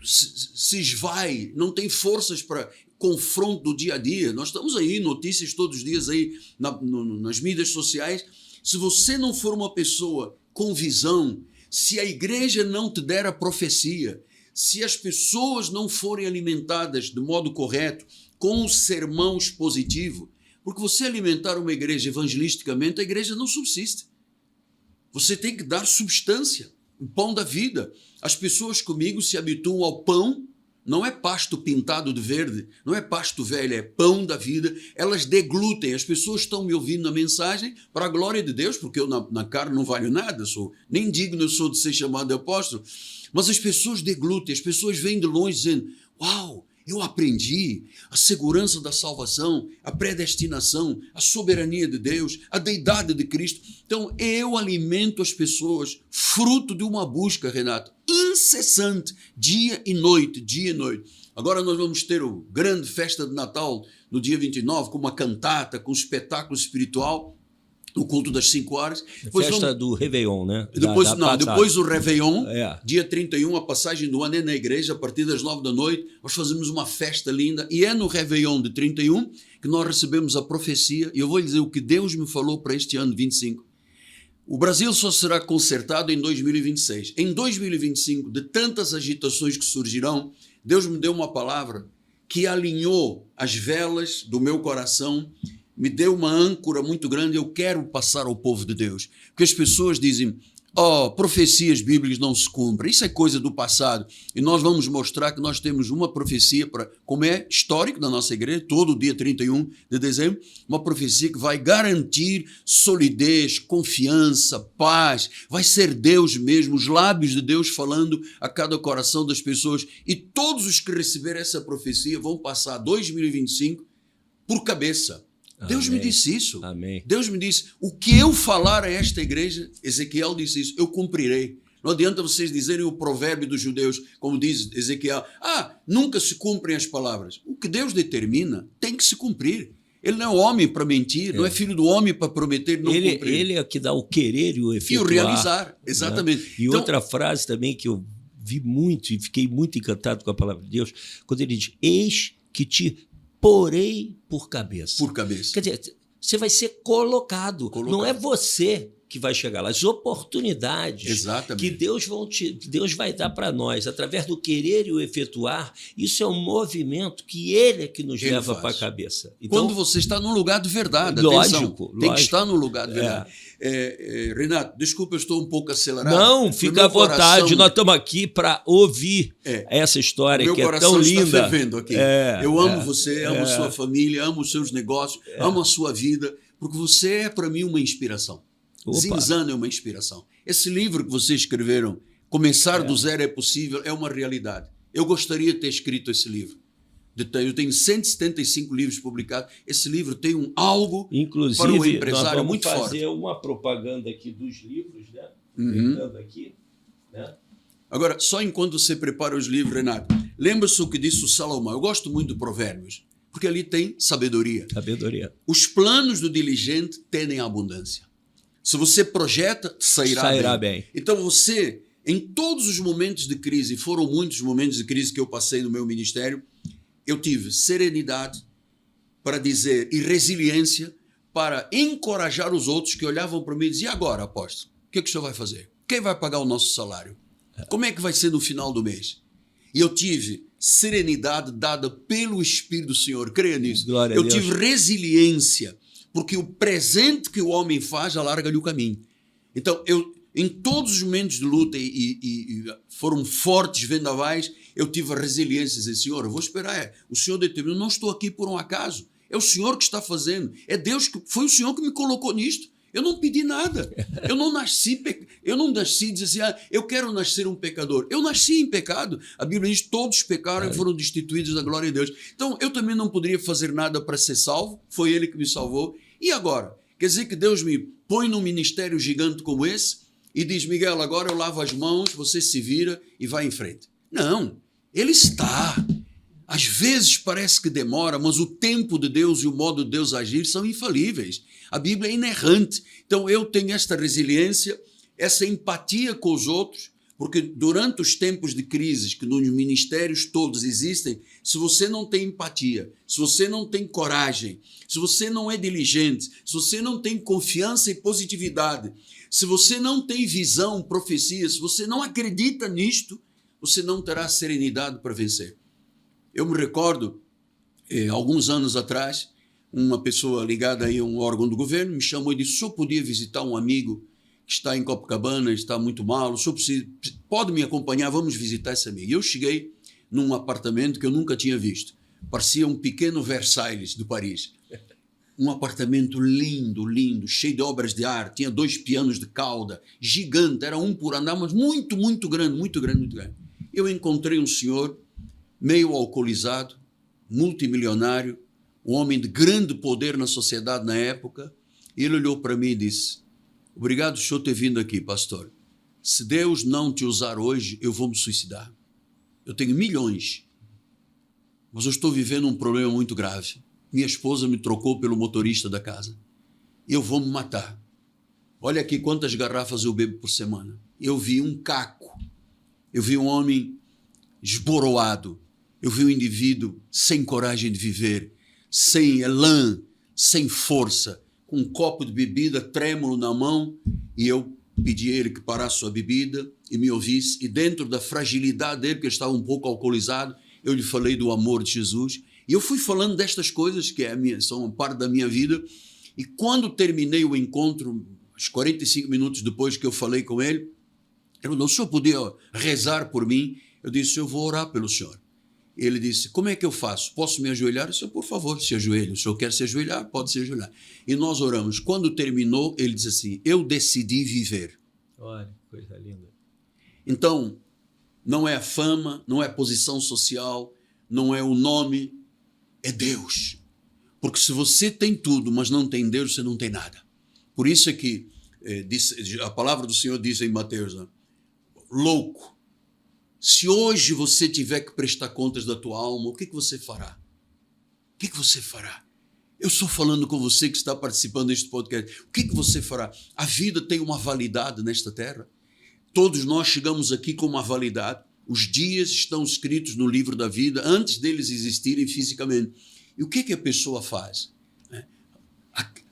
Se esvai, não tem forças para confronto do dia a dia. Nós estamos aí, notícias todos os dias aí nas mídias sociais. Se você não for uma pessoa com visão, se a igreja não te der a profecia, se as pessoas não forem alimentadas de modo correto, com o sermão expositivo, porque você alimentar uma igreja evangelisticamente, a igreja não subsiste. Você tem que dar substância, o pão da vida. As pessoas comigo se habituam ao pão, não é pasto pintado de verde, não é pasto velho, é pão da vida. Elas deglutem, as pessoas estão me ouvindo na mensagem para a glória de Deus, porque eu na carne não valho nada, nem digno eu sou de ser chamado de apóstolo, mas as pessoas deglutem, as pessoas vêm de longe dizendo, uau, eu aprendi a segurança da salvação, a predestinação, a soberania de Deus, a deidade de Cristo. Então, eu alimento as pessoas, fruto de uma busca, Renato, incessante, dia e noite, dia e noite. Agora nós vamos ter a grande festa de Natal, no dia 29, com uma cantata, com um espetáculo espiritual, o culto das 5 horas. Festa do Réveillon, né? Depois o Réveillon, dia 31, a passagem do ano é na igreja, a partir das 9 da noite, nós fazemos uma festa linda, e é no Réveillon de 31 que nós recebemos a profecia, e eu vou lhe dizer o que Deus me falou para este ano 25. O Brasil só será consertado em 2026. Em 2025, de tantas agitações que surgirão, Deus me deu uma palavra que alinhou as velas do meu coração, me deu uma âncora muito grande. Eu quero passar ao povo de Deus, porque as pessoas dizem, profecias bíblicas não se cumprem, isso é coisa do passado, e nós vamos mostrar que nós temos uma profecia, como é histórico na nossa igreja, todo dia 31 de dezembro, uma profecia que vai garantir solidez, confiança, paz, vai ser Deus mesmo, os lábios de Deus falando a cada coração das pessoas, e todos os que receberem essa profecia vão passar 2025 por cabeça. Deus me disse isso. Amém. Deus me disse, o que eu falar a esta igreja, Ezequiel disse isso, eu cumprirei. Não adianta vocês dizerem o provérbio dos judeus, como diz Ezequiel, nunca se cumprem as palavras. O que Deus determina tem que se cumprir. Ele não é homem para mentir, não é filho do homem para prometer não cumprir. Ele é que dá o querer e o efetuar. E o realizar, exatamente. Né? E então, outra frase também que eu vi muito e fiquei muito encantado com a palavra de Deus, quando ele diz, eis que te porei por cabeça. Por cabeça. Quer dizer, você vai ser colocado. Não é você que vai chegar lá. As oportunidades Exatamente. que Deus vai dar para nós, através do querer e o efetuar, isso é um movimento que Ele é que nos leva para a cabeça. Então, quando você está num lugar de verdade, lógico, tem que estar num lugar de verdade. Renato, desculpa, eu estou um pouco acelerado. Não, fica à vontade, nós estamos aqui para ouvir essa história que é tão linda. Meu coração está fervendo aqui. Eu amo você, amo sua família, amo os seus negócios, amo a sua vida, porque você é para mim uma inspiração. Zinzano é uma inspiração. Esse livro que vocês escreveram, Começar do Zero é Possível, é uma realidade. Eu gostaria de ter escrito esse livro. Eu tenho 175 livros publicados. Esse livro tem algo inclusive, para o empresário nós muito forte. Vamos fazer uma propaganda aqui dos livros, né? Aqui, né? Agora, só enquanto você prepara os livros, Renato, lembra-se o que disse o Salomão. Eu gosto muito de Provérbios. Porque ali tem sabedoria. Sabedoria. Os planos do diligente tendem à abundância. Se você projeta, sairá bem. Então você, em todos os momentos de crise, foram muitos momentos de crise que eu passei no meu ministério, eu tive serenidade para dizer e resiliência para encorajar os outros que olhavam para mim e diziam: e agora, apóstolo, o que o senhor vai fazer? Quem vai pagar o nosso salário? Como é que vai ser no final do mês? E eu tive serenidade dada pelo Espírito do Senhor, creia nisso. Glória a Deus. Eu tive resiliência, porque o presente que o homem faz alarga-lhe o caminho. Então, em todos os momentos de luta e foram fortes vendavais, eu tive a resiliência de dizer: Senhor, eu vou esperar, o Senhor determinou, não estou aqui por um acaso, é o Senhor que está fazendo, é Deus, foi o Senhor que me colocou nisto. Eu não pedi nada, eu não nasci e disse assim: eu quero nascer um pecador. Eu nasci em pecado, a Bíblia diz: todos pecaram e foram destituídos da glória de Deus. Então eu também não poderia fazer nada para ser salvo, foi Ele que me salvou. E agora? Quer dizer que Deus me põe num ministério gigante como esse e diz: Miguel, agora eu lavo as mãos, você se vira e vai em frente. Não, Ele está. Às vezes parece que demora, mas o tempo de Deus e o modo de Deus agir são infalíveis. A Bíblia é inerrante. Então eu tenho esta resiliência, essa empatia com os outros, porque durante os tempos de crises que nos ministérios todos existem, se você não tem empatia, se você não tem coragem, se você não é diligente, se você não tem confiança e positividade, se você não tem visão, profecia, se você não acredita nisto, você não terá serenidade para vencer. Eu me recordo, alguns anos atrás, uma pessoa ligada aí a um órgão do governo me chamou e disse: o senhor podia visitar um amigo que está em Copacabana, está muito mal, o senhor pode me acompanhar, vamos visitar esse amigo. E eu cheguei num apartamento que eu nunca tinha visto, parecia um pequeno Versailles de Paris. Um apartamento lindo, lindo, cheio de obras de arte, tinha 2 pianos de cauda, gigante, era um por andar, mas muito, muito grande, muito grande, muito grande. Eu encontrei um senhor meio alcoolizado, multimilionário, um homem de grande poder na sociedade na época, e ele olhou para mim e disse: obrigado, senhor, ter vindo aqui, pastor. Se Deus não te usar hoje, eu vou me suicidar. Eu tenho milhões, mas eu estou vivendo um problema muito grave. Minha esposa me trocou pelo motorista da casa. Eu vou me matar. Olha aqui quantas garrafas eu bebo por semana. Eu vi um caco. Eu vi um homem esboroado. Eu vi um indivíduo sem coragem de viver, sem elan, sem força, com um copo de bebida trêmulo na mão, e eu pedi a ele que parasse sua bebida e me ouvisse, e dentro da fragilidade dele, porque ele estava um pouco alcoolizado, eu lhe falei do amor de Jesus, e eu fui falando destas coisas que são uma parte da minha vida, e quando terminei o encontro, uns 45 minutos depois que eu falei com ele, ele falou: o senhor podia rezar por mim? Eu disse: eu vou orar pelo senhor. Ele disse: como é que eu faço? Posso me ajoelhar? Eu disse: por favor, se ajoelhe. O senhor quer se ajoelhar? Pode se ajoelhar. E nós oramos. Quando terminou, ele disse assim: eu decidi viver. Olha, coisa linda. Então, não é a fama, não é a posição social, não é o nome, é Deus. Porque se você tem tudo, mas não tem Deus, você não tem nada. Por isso é que a palavra do Senhor diz em Mateus, né? Louco, se hoje você tiver que prestar contas da tua alma, o que você fará? O que você fará? Eu estou falando com você que está participando deste podcast. O que você fará? A vida tem uma validade nesta terra. Todos nós chegamos aqui com uma validade. Os dias estão escritos no livro da vida antes deles existirem fisicamente. E o que a pessoa faz?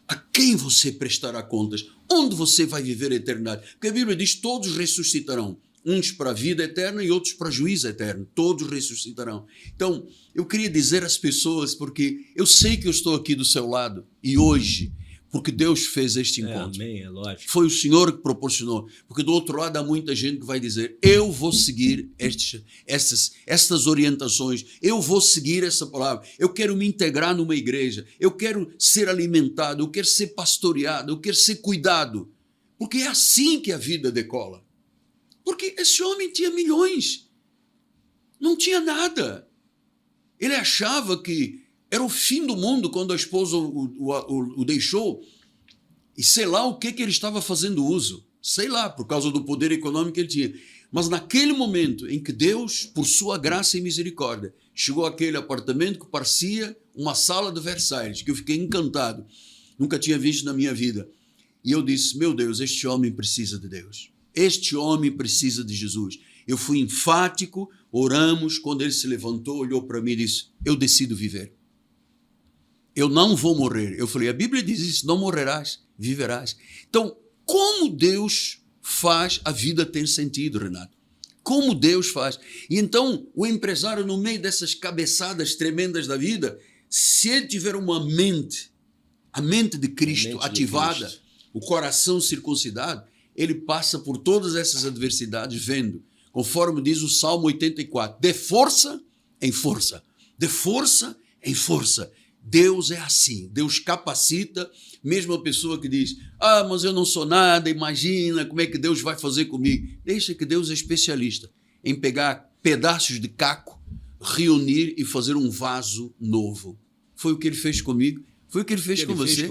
A quem você prestará contas? Onde você vai viver a eternidade? Porque a Bíblia diz: todos ressuscitarão. Uns para a vida eterna e outros para juízo eterno. Todos ressuscitarão. Então, eu queria dizer às pessoas, porque eu sei que eu estou aqui do seu lado, e hoje, porque Deus fez este encontro. Amém, é lógico. Foi o Senhor que proporcionou. Porque do outro lado há muita gente que vai dizer: eu vou seguir estas orientações, eu vou seguir essa palavra, eu quero me integrar numa igreja, eu quero ser alimentado, eu quero ser pastoreado, eu quero ser cuidado. Porque é assim que a vida decola. Porque esse homem tinha milhões, não tinha nada. Ele achava que era o fim do mundo quando a esposa o deixou, e sei lá o que ele estava fazendo uso, sei lá, por causa do poder econômico que ele tinha. Mas naquele momento em que Deus, por sua graça e misericórdia, chegou àquele apartamento que parecia uma sala de Versailles, que eu fiquei encantado. Nunca tinha visto na minha vida. E eu disse, meu Deus, este homem precisa de Deus. Este homem precisa de Jesus. Eu fui enfático, oramos, quando ele se levantou, olhou para mim e disse, eu decido viver. Eu não vou morrer. Eu falei, a Bíblia diz isso, não morrerás, viverás. Então, como Deus faz a vida ter sentido, Renato? Como Deus faz? E então, o empresário, no meio dessas cabeçadas tremendas da vida, se ele tiver uma mente, a mente de Cristo ativada, o coração circuncidado, ele passa por todas essas adversidades vendo, conforme diz o Salmo 84, de força em força, de força em força. Deus é assim, Deus capacita, mesmo a pessoa que diz, mas eu não sou nada, imagina como é que Deus vai fazer comigo. Deixa que Deus é especialista em pegar pedaços de caco, reunir e fazer um vaso novo. Foi o que ele fez comigo, foi o que ele fez com você,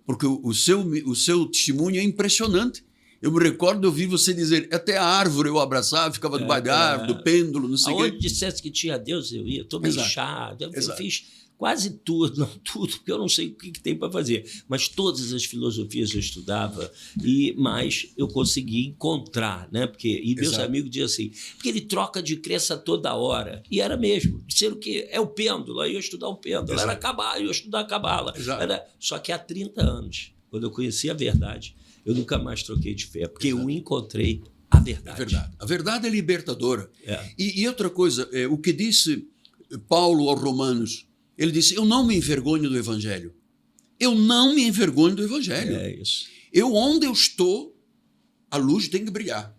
porque o seu testemunho é impressionante. Eu me recordo de ouvir você dizer, até a árvore eu abraçava, ficava debaixo da árvore, do pêndulo, não sei o quê. Aonde dissesse que tinha Deus, eu ia, estou meio chato, eu fiz quase tudo, não tudo, porque eu não sei o que tem para fazer, mas todas as filosofias eu estudava, mas eu consegui encontrar, né? E meus amigos diziam assim, porque ele troca de crença toda hora, e era mesmo, disseram que é o pêndulo, aí eu ia estudar um pêndulo, era cabala, eu ia estudar a cabala, só que há 30 anos, quando eu conheci a verdade, eu nunca mais troquei de fé, porque eu encontrei a verdade. A verdade é libertadora. E outra coisa, o que disse Paulo aos Romanos, ele disse, eu não me envergonho do Evangelho. Eu não me envergonho do Evangelho. É isso. Onde eu estou, a luz tem que brilhar.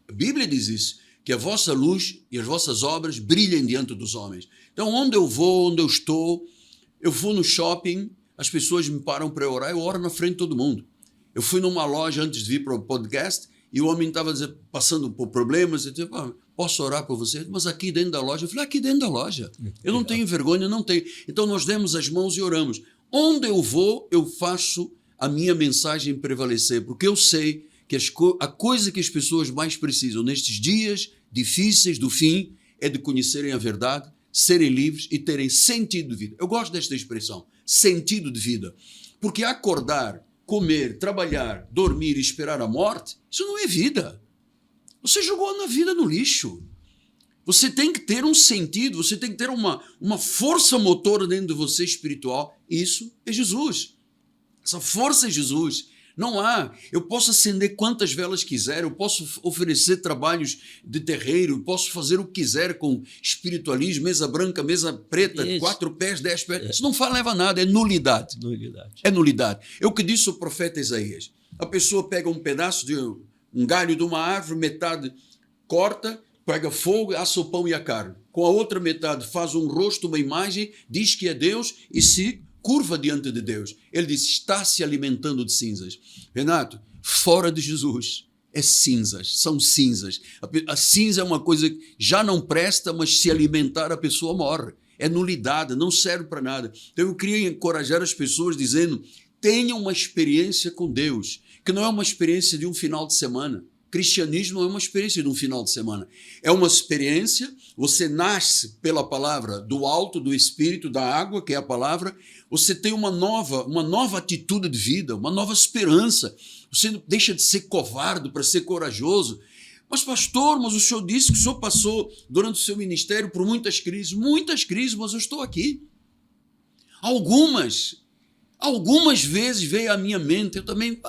A Bíblia diz isso, que a vossa luz e as vossas obras brilhem diante dos homens. Então, onde eu vou, onde eu vou no shopping, as pessoas me param para orar, eu oro na frente de todo mundo. Eu fui numa loja antes de vir para o podcast e o homem estava passando por problemas. Eu disse, posso orar por você? Mas aqui dentro da loja. Eu falei, aqui dentro da loja. Eu não tenho vergonha, não tenho. Então nós demos as mãos e oramos. Onde eu vou, eu faço a minha mensagem prevalecer, porque eu sei que a coisa que as pessoas mais precisam nestes dias difíceis do fim é de conhecerem a verdade, serem livres e terem sentido de vida. Eu gosto desta expressão, sentido de vida, porque acordar, comer, trabalhar, dormir e esperar a morte, isso não é vida. Você jogou a vida no lixo. Você tem que ter um sentido, você tem que ter uma força motora dentro de você espiritual. Isso é Jesus. Essa força é Jesus. Não há. Eu posso acender quantas velas quiser, eu posso oferecer trabalhos de terreiro, eu posso fazer o que quiser com espiritualismo, mesa branca, mesa preta, 4 pés, 10 pés. Isso não leva a nada, é nulidade. É nulidade. É o que disse o profeta Isaías. A pessoa pega um pedaço de um galho de uma árvore, metade corta, pega fogo, assa o pão e a carne. Com a outra metade faz um rosto, uma imagem, diz que é Deus e se curva diante de Deus. Ele diz, está se alimentando de cinzas. Renato, fora de Jesus é cinzas, são cinzas. A cinza é uma coisa que já não presta, mas se alimentar a pessoa morre. É nulidade, não serve para nada. Então eu queria encorajar as pessoas dizendo, tenham uma experiência com Deus, que não é uma experiência de um final de semana. Cristianismo não é uma experiência de um final de semana. É uma experiência, você nasce pela palavra do alto, do Espírito, da água, que é a palavra, você tem uma nova atitude de vida, uma nova esperança. Você deixa de ser covarde para ser corajoso. Mas pastor, o senhor disse que o senhor passou durante o seu ministério por muitas crises, mas eu estou aqui. Algumas vezes veio à minha mente, eu também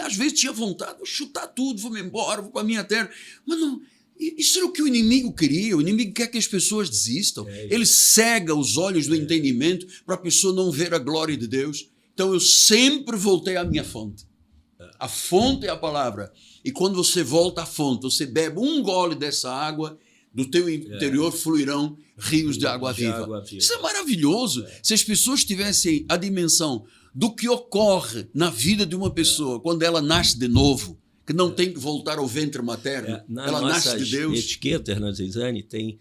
às vezes tinha vontade, vou chutar tudo, vou-me embora, vou para a minha terra. Mas não, isso é o que o inimigo queria, o inimigo quer que as pessoas desistam. Ele cega os olhos do entendimento para a pessoa não ver a glória de Deus. Então eu sempre voltei à minha fonte. A fonte é a palavra. E quando você volta à fonte, você bebe um gole dessa água, do teu interior fluirão rios de água viva. Isso é maravilhoso. Se as pessoas tivessem a dimensão do que ocorre na vida de uma pessoa quando ela nasce de novo, que não tem que voltar ao ventre materno, ela nasce de Deus. Etiqueta, na Zizane, tem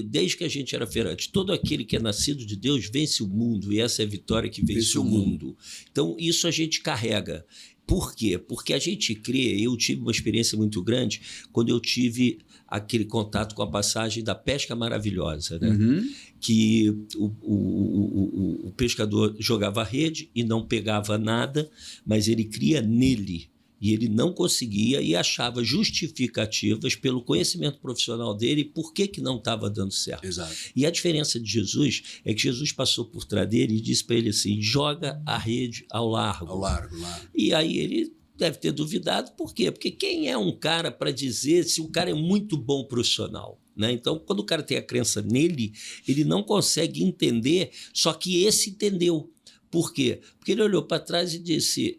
desde que a gente era feirante, todo aquele que é nascido de Deus vence o mundo, e essa é a vitória que vence o mundo. Então, isso a gente carrega. Por quê? Porque a gente crê, eu tive uma experiência muito grande quando eu tive aquele contato com a passagem da pesca maravilhosa, né? Que o pescador jogava a rede e não pegava nada, mas ele cria nele. E ele não conseguia e achava justificativas pelo conhecimento profissional dele por que não estava dando certo. Exato. E a diferença de Jesus é que Jesus passou por trás dele e disse para ele assim, joga a rede ao largo. Ao largo. E aí ele deve ter duvidado. Por quê? Porque quem é um cara para dizer se o cara é muito bom profissional? Né? Então, quando o cara tem a crença nele, ele não consegue entender, só que esse entendeu. Por quê? Porque ele olhou para trás e disse,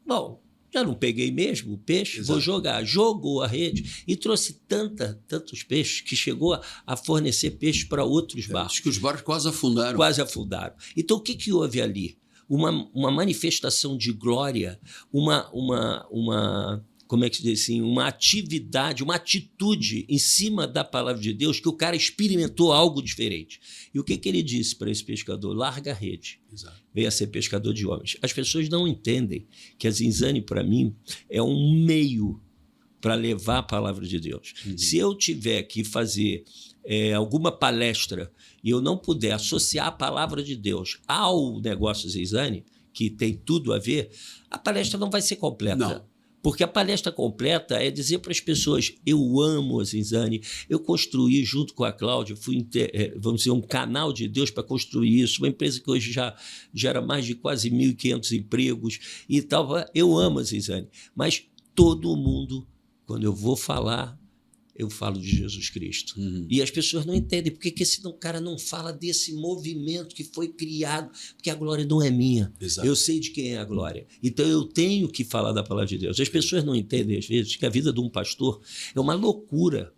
bom, já não peguei mesmo o peixe, Exato. Vou jogar. Jogou a rede e trouxe tantos peixes que chegou a fornecer peixe para outros barcos. Acho que os barcos quase afundaram. Quase afundaram. Então, o que houve ali? Uma manifestação de glória, como é que se diz assim, uma atividade, uma atitude em cima da palavra de Deus que o cara experimentou algo diferente. E o que ele disse para esse pescador? Larga a rede. Exato. Venha ser pescador de homens. As pessoas não entendem que a Zinzane, para mim, é um meio para levar a palavra de Deus. Se eu tiver que fazer alguma palestra e eu não puder associar a palavra de Deus ao negócio Zinzane, que tem tudo a ver, a palestra não vai ser completa. Não. Porque a palestra completa é dizer para as pessoas, eu amo a Zinzane, eu construí junto com a Cláudia, vamos dizer, um canal de Deus para construir isso, uma empresa que hoje já gera mais de quase 1.500 empregos e tal. Eu amo a Zinzane, mas todo mundo, quando eu vou falar, eu falo de Jesus Cristo. E as pessoas não entendem. Por que esse cara não fala desse movimento que foi criado? Porque a glória não é minha. Exato. Eu sei de quem é a glória. Então eu tenho que falar da palavra de Deus. As pessoas não entendem, às vezes, que a vida de um pastor é uma loucura.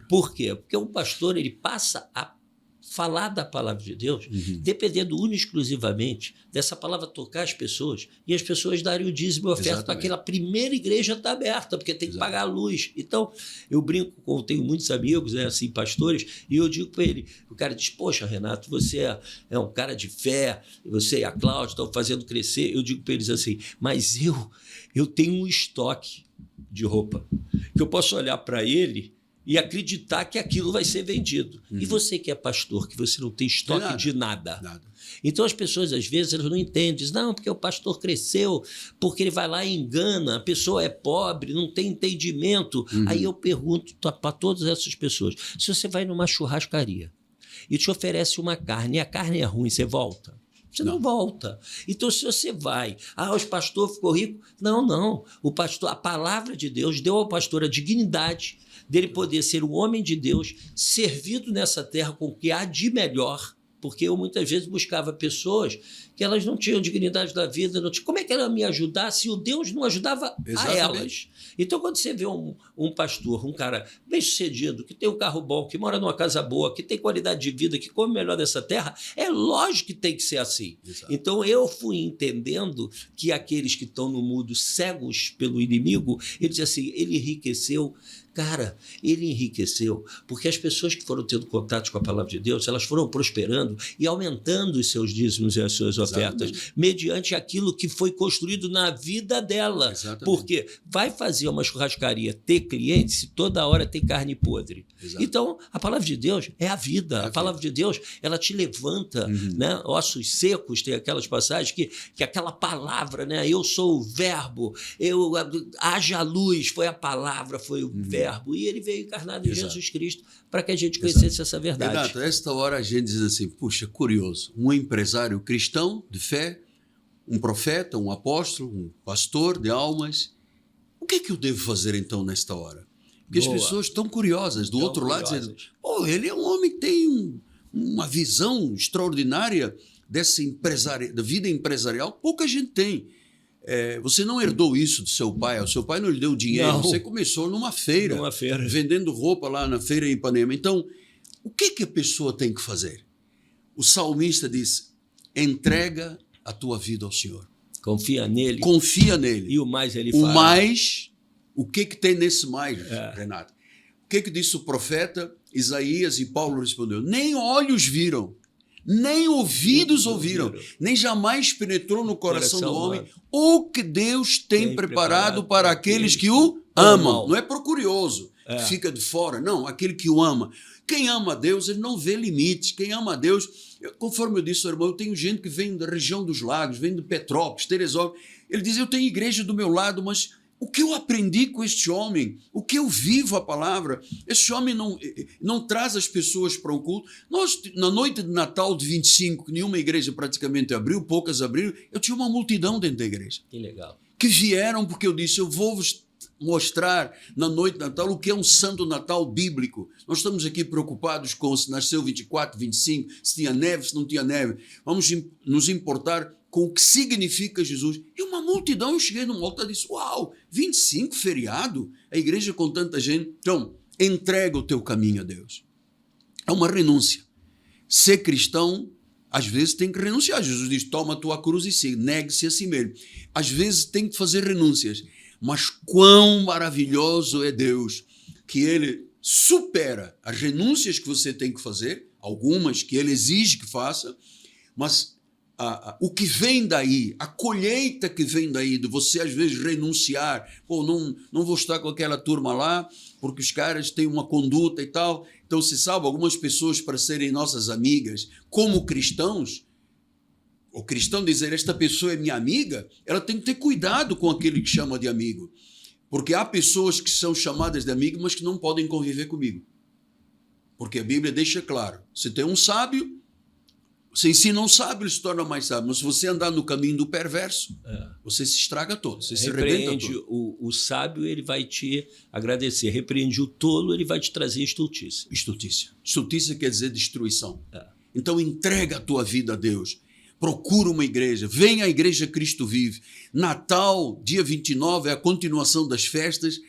Por quê? Porque um pastor ele passa a falar da palavra de Deus, dependendo única e exclusivamente dessa palavra tocar as pessoas e as pessoas darem o dízimo e oferta para aquela primeira igreja está aberta, porque tem que pagar a luz. Então, eu brinco, eu tenho muitos amigos, assim, pastores, e eu digo para ele, o cara diz, poxa, Renato, você é um cara de fé, você e a Cláudia estão fazendo crescer. Eu digo para eles assim, mas eu tenho um estoque de roupa, que eu posso olhar para ele e acreditar que aquilo vai ser vendido. E você que é pastor, que você não tem estoque de nada. Então as pessoas, às vezes, elas não entendem. Dizem, não, porque o pastor cresceu, porque ele vai lá e engana, a pessoa é pobre, não tem entendimento. Aí eu pergunto para todas essas pessoas, se você vai numa churrascaria e te oferece uma carne, e a carne é ruim, você volta? Você não volta. Então, se você vai, os pastores ficou rico. Não. O pastor, a palavra de Deus deu ao pastor a dignidade dele poder ser um homem de Deus, servido nessa terra com o que há de melhor, porque eu muitas vezes buscava pessoas que elas não tinham dignidade da vida, como é que ela ia me ajudar se o Deus não ajudava a elas? Então, quando você vê um pastor, um cara bem-sucedido, que tem um carro bom, que mora numa casa boa, que tem qualidade de vida, que come melhor dessa terra, é lógico que tem que ser assim. Exato. Então, eu fui entendendo que aqueles que estão no mundo cegos pelo inimigo, ele diz assim, ele enriqueceu. Cara, ele enriqueceu porque as pessoas que foram tendo contato com a palavra de Deus, elas foram prosperando e aumentando os seus dízimos e as suas ofertas, mediante aquilo que foi construído na vida dela. Exatamente. Porque vai fazer uma churrascaria ter clientes se toda hora tem carne podre. Exato. Então, a palavra de Deus é a vida. A palavra de Deus, ela te levanta, né? Ossos secos, tem aquelas passagens que aquela palavra, né? Eu sou o verbo, haja luz, foi a palavra, foi o verbo. E ele veio encarnado em Jesus Cristo para que a gente conhecesse essa verdade. Renato, a esta hora a gente diz assim, puxa, curioso, um empresário cristão de fé, um profeta, um apóstolo, um pastor de almas, o que é que eu devo fazer então nesta hora? Porque as pessoas estão curiosas, do outro lado, dizendo, ele é um homem que tem uma visão extraordinária da vida empresarial, pouca gente tem. Você não herdou isso do seu pai, o seu pai não lhe deu dinheiro, você começou numa feira, vendendo roupa lá na feira em Ipanema. Então, o que a pessoa tem que fazer? O salmista diz, entrega a tua vida ao Senhor. Confia nele. Confia nele. E o mais ele fará. O mais, o que tem nesse mais, Renato? O que disse o profeta Isaías e Paulo respondeu? Nem olhos viram, nem ouvidos ouviram, nem jamais penetrou no coração do homem o que Deus tem preparado para aqueles que o amam. Não é para o curioso, que fica de fora. Não, aquele que o ama. Quem ama a Deus, ele não vê limites. Quem ama a Deus, conforme eu disse, irmão, eu tenho gente que vem da região dos lagos, vem de Petrópolis, Teresópolis. Ele diz, eu tenho igreja do meu lado, mas o que eu aprendi com este homem, o que eu vivo a palavra, este homem não traz as pessoas para o culto. Nós, na noite de Natal de 25, que nenhuma igreja praticamente abriu, poucas abriram, eu tinha uma multidão dentro da igreja. Que legal. Que vieram porque eu disse, eu vou vos mostrar na noite de Natal o que é um santo Natal bíblico. Nós estamos aqui preocupados com se nasceu 24, 25, se tinha neve, se não tinha neve. Vamos nos importar com o que significa Jesus. E uma multidão, eu cheguei num altar e disse, uau, 25, feriado? A igreja com tanta gente. Então, entrega o teu caminho a Deus. É uma renúncia. Ser cristão, às vezes tem que renunciar. Jesus diz, toma a tua cruz e siga, negue-se a si mesmo. Às vezes tem que fazer renúncias. Mas quão maravilhoso é Deus, que Ele supera as renúncias que você tem que fazer, algumas que Ele exige que faça, mas o que vem daí, a colheita que vem daí, de você às vezes renunciar, pô, não vou estar com aquela turma lá, porque os caras têm uma conduta e tal. Então, se sabe, algumas pessoas, para serem nossas amigas, como cristãos, o cristão dizer, esta pessoa é minha amiga, ela tem que ter cuidado com aquele que chama de amigo. Porque há pessoas que são chamadas de amigo, mas que não podem conviver comigo. Porque a Bíblia deixa claro, se tem um sábio, você ensina um sábio, ele se torna mais sábio. Mas se você andar no caminho do perverso, você se estraga todo, você se arrebenta todo. O sábio, ele vai te agradecer. Repreende o tolo, ele vai te trazer estultícia. Estultícia. Estultícia quer dizer destruição. Então entrega a tua vida a Deus. Procura uma igreja. Vem à igreja Cristo Vive. Natal, dia 29, é a continuação das festas.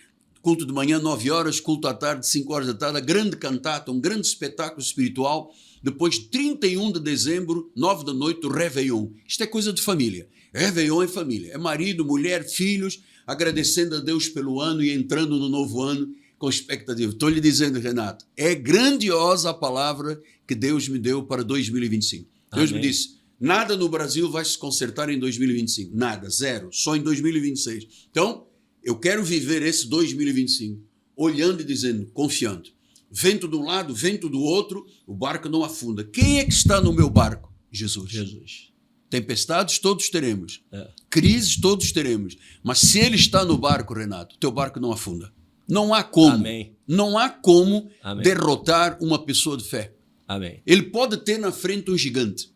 Culto de manhã, 9 horas. Culto à tarde, 5 horas da tarde. A grande cantata, um grande espetáculo espiritual. Depois, 31 de dezembro, 9 da noite, o Réveillon. Isto é coisa de família. Réveillon é família. É marido, mulher, filhos, agradecendo a Deus pelo ano e entrando no novo ano com expectativa. Estou lhe dizendo, Renato, é grandiosa a palavra que Deus me deu para 2025. Deus me disse, nada no Brasil vai se consertar em 2025. Nada, zero. Só em 2026. Então, eu quero viver esse 2025 olhando e dizendo, confiando. Vento de um lado, vento do outro, o barco não afunda. Quem é que está no meu barco? Jesus. Tempestades todos teremos. Crises todos teremos. Mas se Ele está no barco, Renato, teu barco não afunda. Não há como. Amém. Não há como Amém. Derrotar uma pessoa de fé. Amém. Ele pode ter na frente um gigante.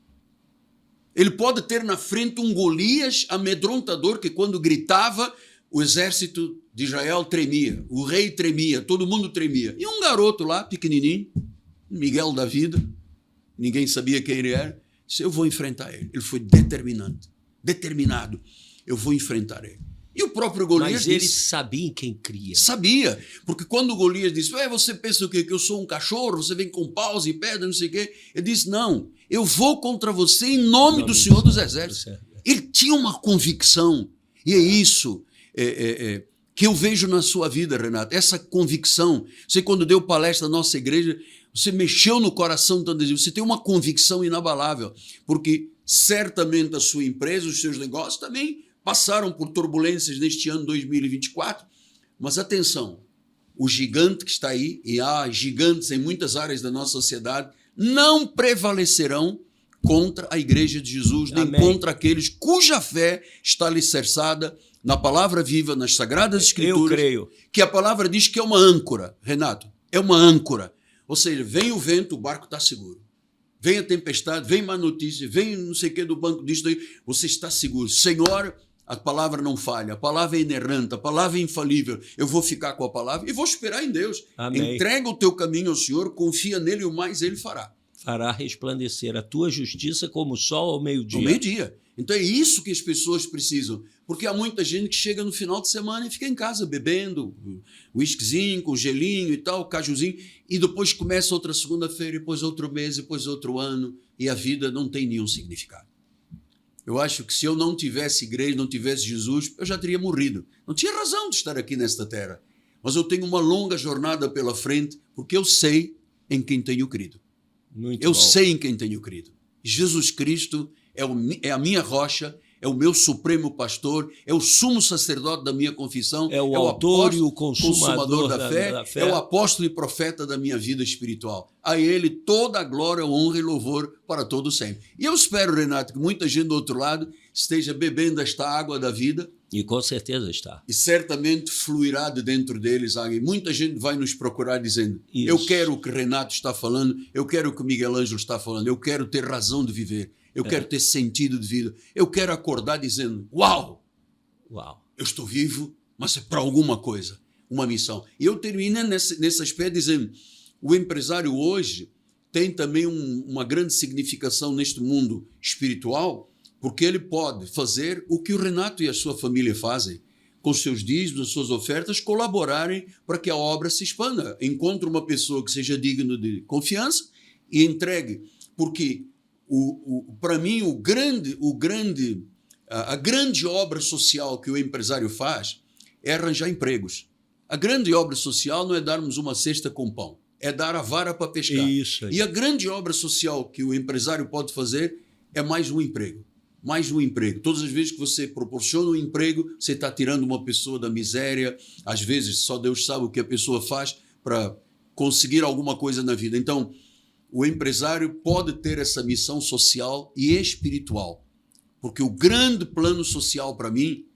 Ele pode ter na frente um Golias amedrontador que quando gritava, o exército de Israel tremia, o rei tremia, todo mundo tremia. E um garoto lá, pequenininho, Miguel da vida, ninguém sabia quem ele era, disse, eu vou enfrentar ele. Ele foi determinado, eu vou enfrentar ele. E o próprio Golias Mas ele sabia em quem cria. Sabia, porque quando o Golias disse, você pensa o quê? Que eu sou um cachorro, você vem com paus e pedras, não sei o quê. Ele disse, não, eu vou contra você em nome do Senhor dos Exércitos. Ele tinha uma convicção, e é isso que eu vejo na sua vida, Renato, essa convicção. Você, quando deu palestra na nossa igreja, você mexeu no coração, você tem uma convicção inabalável, porque certamente a sua empresa, os seus negócios também passaram por turbulências neste ano 2024, mas atenção, o gigante que está aí, e há gigantes em muitas áreas da nossa sociedade, não prevalecerão contra a Igreja de Jesus, nem Amém. Contra aqueles cuja fé está alicerçada na palavra viva, nas Sagradas Escrituras. Eu creio. Que a palavra diz que é uma âncora, Renato, é uma âncora. Ou seja, vem o vento, o barco está seguro. Vem a tempestade, vem má notícia, vem não sei o que do banco disso, você está seguro. Senhor, a palavra não falha, a palavra é inerrante, a palavra é infalível. Eu vou ficar com a palavra e vou esperar em Deus. Amém. Entrega o teu caminho ao Senhor, confia nele e o mais ele fará. Fará resplandecer a tua justiça como o sol ao meio-dia. Ao meio-dia. Então é isso que as pessoas precisam. Porque há muita gente que chega no final de semana e fica em casa bebendo whiskyzinho, com gelinho e tal, cajuzinho, e depois começa outra segunda-feira, depois outro mês, depois outro ano, e a vida não tem nenhum significado. Eu acho que se eu não tivesse igreja, não tivesse Jesus, eu já teria morrido. Não tinha razão de estar aqui nesta terra. Mas eu tenho uma longa jornada pela frente, porque eu sei em quem tenho crido. Muito eu bom. sei em quem tenho crido. Jesus Cristo é a minha rocha, é o meu supremo pastor, é o sumo sacerdote da minha confissão, é o autor e o consumador da fé, é o apóstolo e profeta da minha vida espiritual. A ele toda a glória, honra e louvor para todo sempre. E eu espero, Renato, que muita gente do outro lado esteja bebendo esta água da vida. E com certeza está. E certamente fluirá de dentro deles água. E muita gente vai nos procurar dizendo, isso. Eu quero o que Renato está falando, eu quero o que Miguel Ângelo está falando, eu quero ter razão de viver. Eu quero ter sentido de vida. Eu quero acordar dizendo, uau, eu estou vivo, mas é para alguma coisa, uma missão. E eu termino nesse aspecto dizendo, o empresário hoje tem também uma grande significação neste mundo espiritual, porque ele pode fazer o que o Renato e a sua família fazem, com seus dízimos, as suas ofertas, colaborarem para que a obra se expanda. Encontre uma pessoa que seja digna de confiança e entregue, porque para mim, a grande obra social que o empresário faz é arranjar empregos. A grande obra social não é darmos uma cesta com pão, é dar a vara para pescar. Isso. E a grande obra social que o empresário pode fazer é mais um emprego. Mais um emprego. Todas as vezes que você proporciona um emprego, você está tirando uma pessoa da miséria. Às vezes, só Deus sabe o que a pessoa faz para conseguir alguma coisa na vida. Então, o empresário pode ter essa missão social e espiritual, porque o grande plano social para mim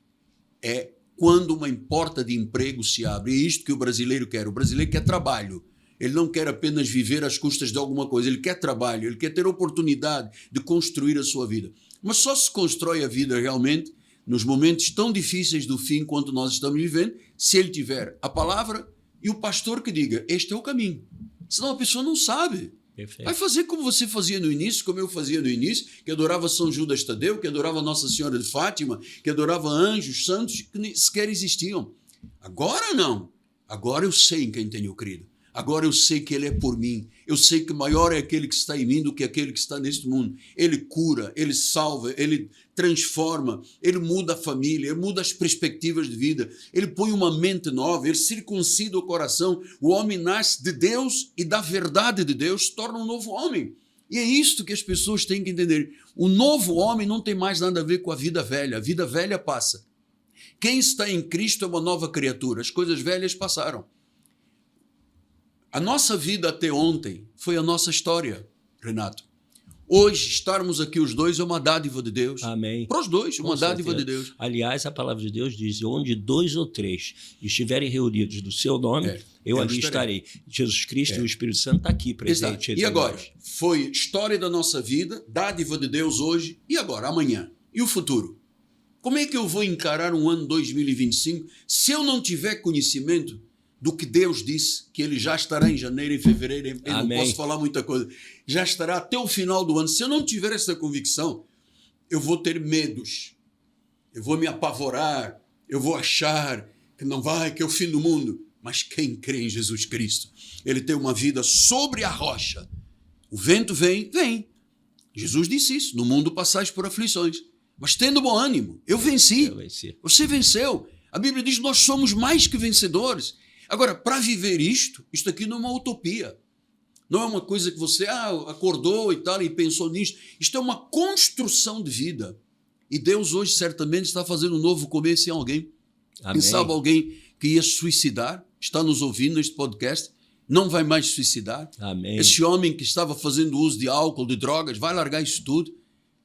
é quando uma porta de emprego se abre. É isto que o brasileiro quer. O brasileiro quer trabalho. Ele não quer apenas viver às custas de alguma coisa. Ele quer trabalho, ele quer ter oportunidade de construir a sua vida. Mas só se constrói a vida realmente nos momentos tão difíceis do fim quanto nós estamos vivendo, se ele tiver a palavra e o pastor que diga, este é o caminho. Senão a pessoa não sabe. Perfeito. Vai fazer como você fazia no início, como eu fazia no início, que adorava São Judas Tadeu, que adorava Nossa Senhora de Fátima, que adorava anjos, santos, que nem sequer existiam. Agora não. Agora eu sei em quem tenho crido. Agora eu sei que Ele é por mim. Eu sei que maior é aquele que está em mim do que aquele que está neste mundo. Ele cura, Ele salva, Ele transforma, Ele muda a família, Ele muda as perspectivas de vida, Ele põe uma mente nova, Ele circuncida o coração. O homem nasce de Deus e da verdade de Deus se torna um novo homem. E é isto que as pessoas têm que entender. O novo homem não tem mais nada a ver com a vida velha passa. Quem está em Cristo é uma nova criatura, as coisas velhas passaram. A nossa vida até ontem foi a nossa história, Renato. Hoje, estarmos aqui os dois é uma dádiva de Deus. Amém. Para os dois, uma dádiva de Deus. Aliás, a palavra de Deus diz, onde 2 ou 3 estiverem reunidos no seu nome, eu ali estarei. Jesus Cristo e o Espírito Santo está aqui presente. E agora, foi história da nossa vida, dádiva de Deus hoje, e agora, amanhã? E o futuro? Como é que eu vou encarar um ano 2025 se eu não tiver conhecimento do que Deus disse, que Ele já estará em janeiro e fevereiro, eu não posso falar muita coisa, já estará até o final do ano. Se eu não tiver essa convicção, eu vou ter medos, eu vou me apavorar, eu vou achar que não vai, que é o fim do mundo. Mas quem crê em Jesus Cristo, ele tem uma vida sobre a rocha. O vento vem, vem. Jesus disse isso, no mundo passais por aflições, mas tendo bom ânimo, eu venci, você venceu. A Bíblia diz que nós somos mais que vencedores. Agora, para viver isto aqui não é uma utopia. Não é uma coisa que você acordou e tal e pensou nisso. Isto é uma construção de vida. E Deus hoje certamente está fazendo um novo começo em alguém. Quem sabe alguém que ia suicidar, está nos ouvindo neste podcast, não vai mais suicidar. Amém. Esse homem que estava fazendo uso de álcool, de drogas, vai largar isso tudo.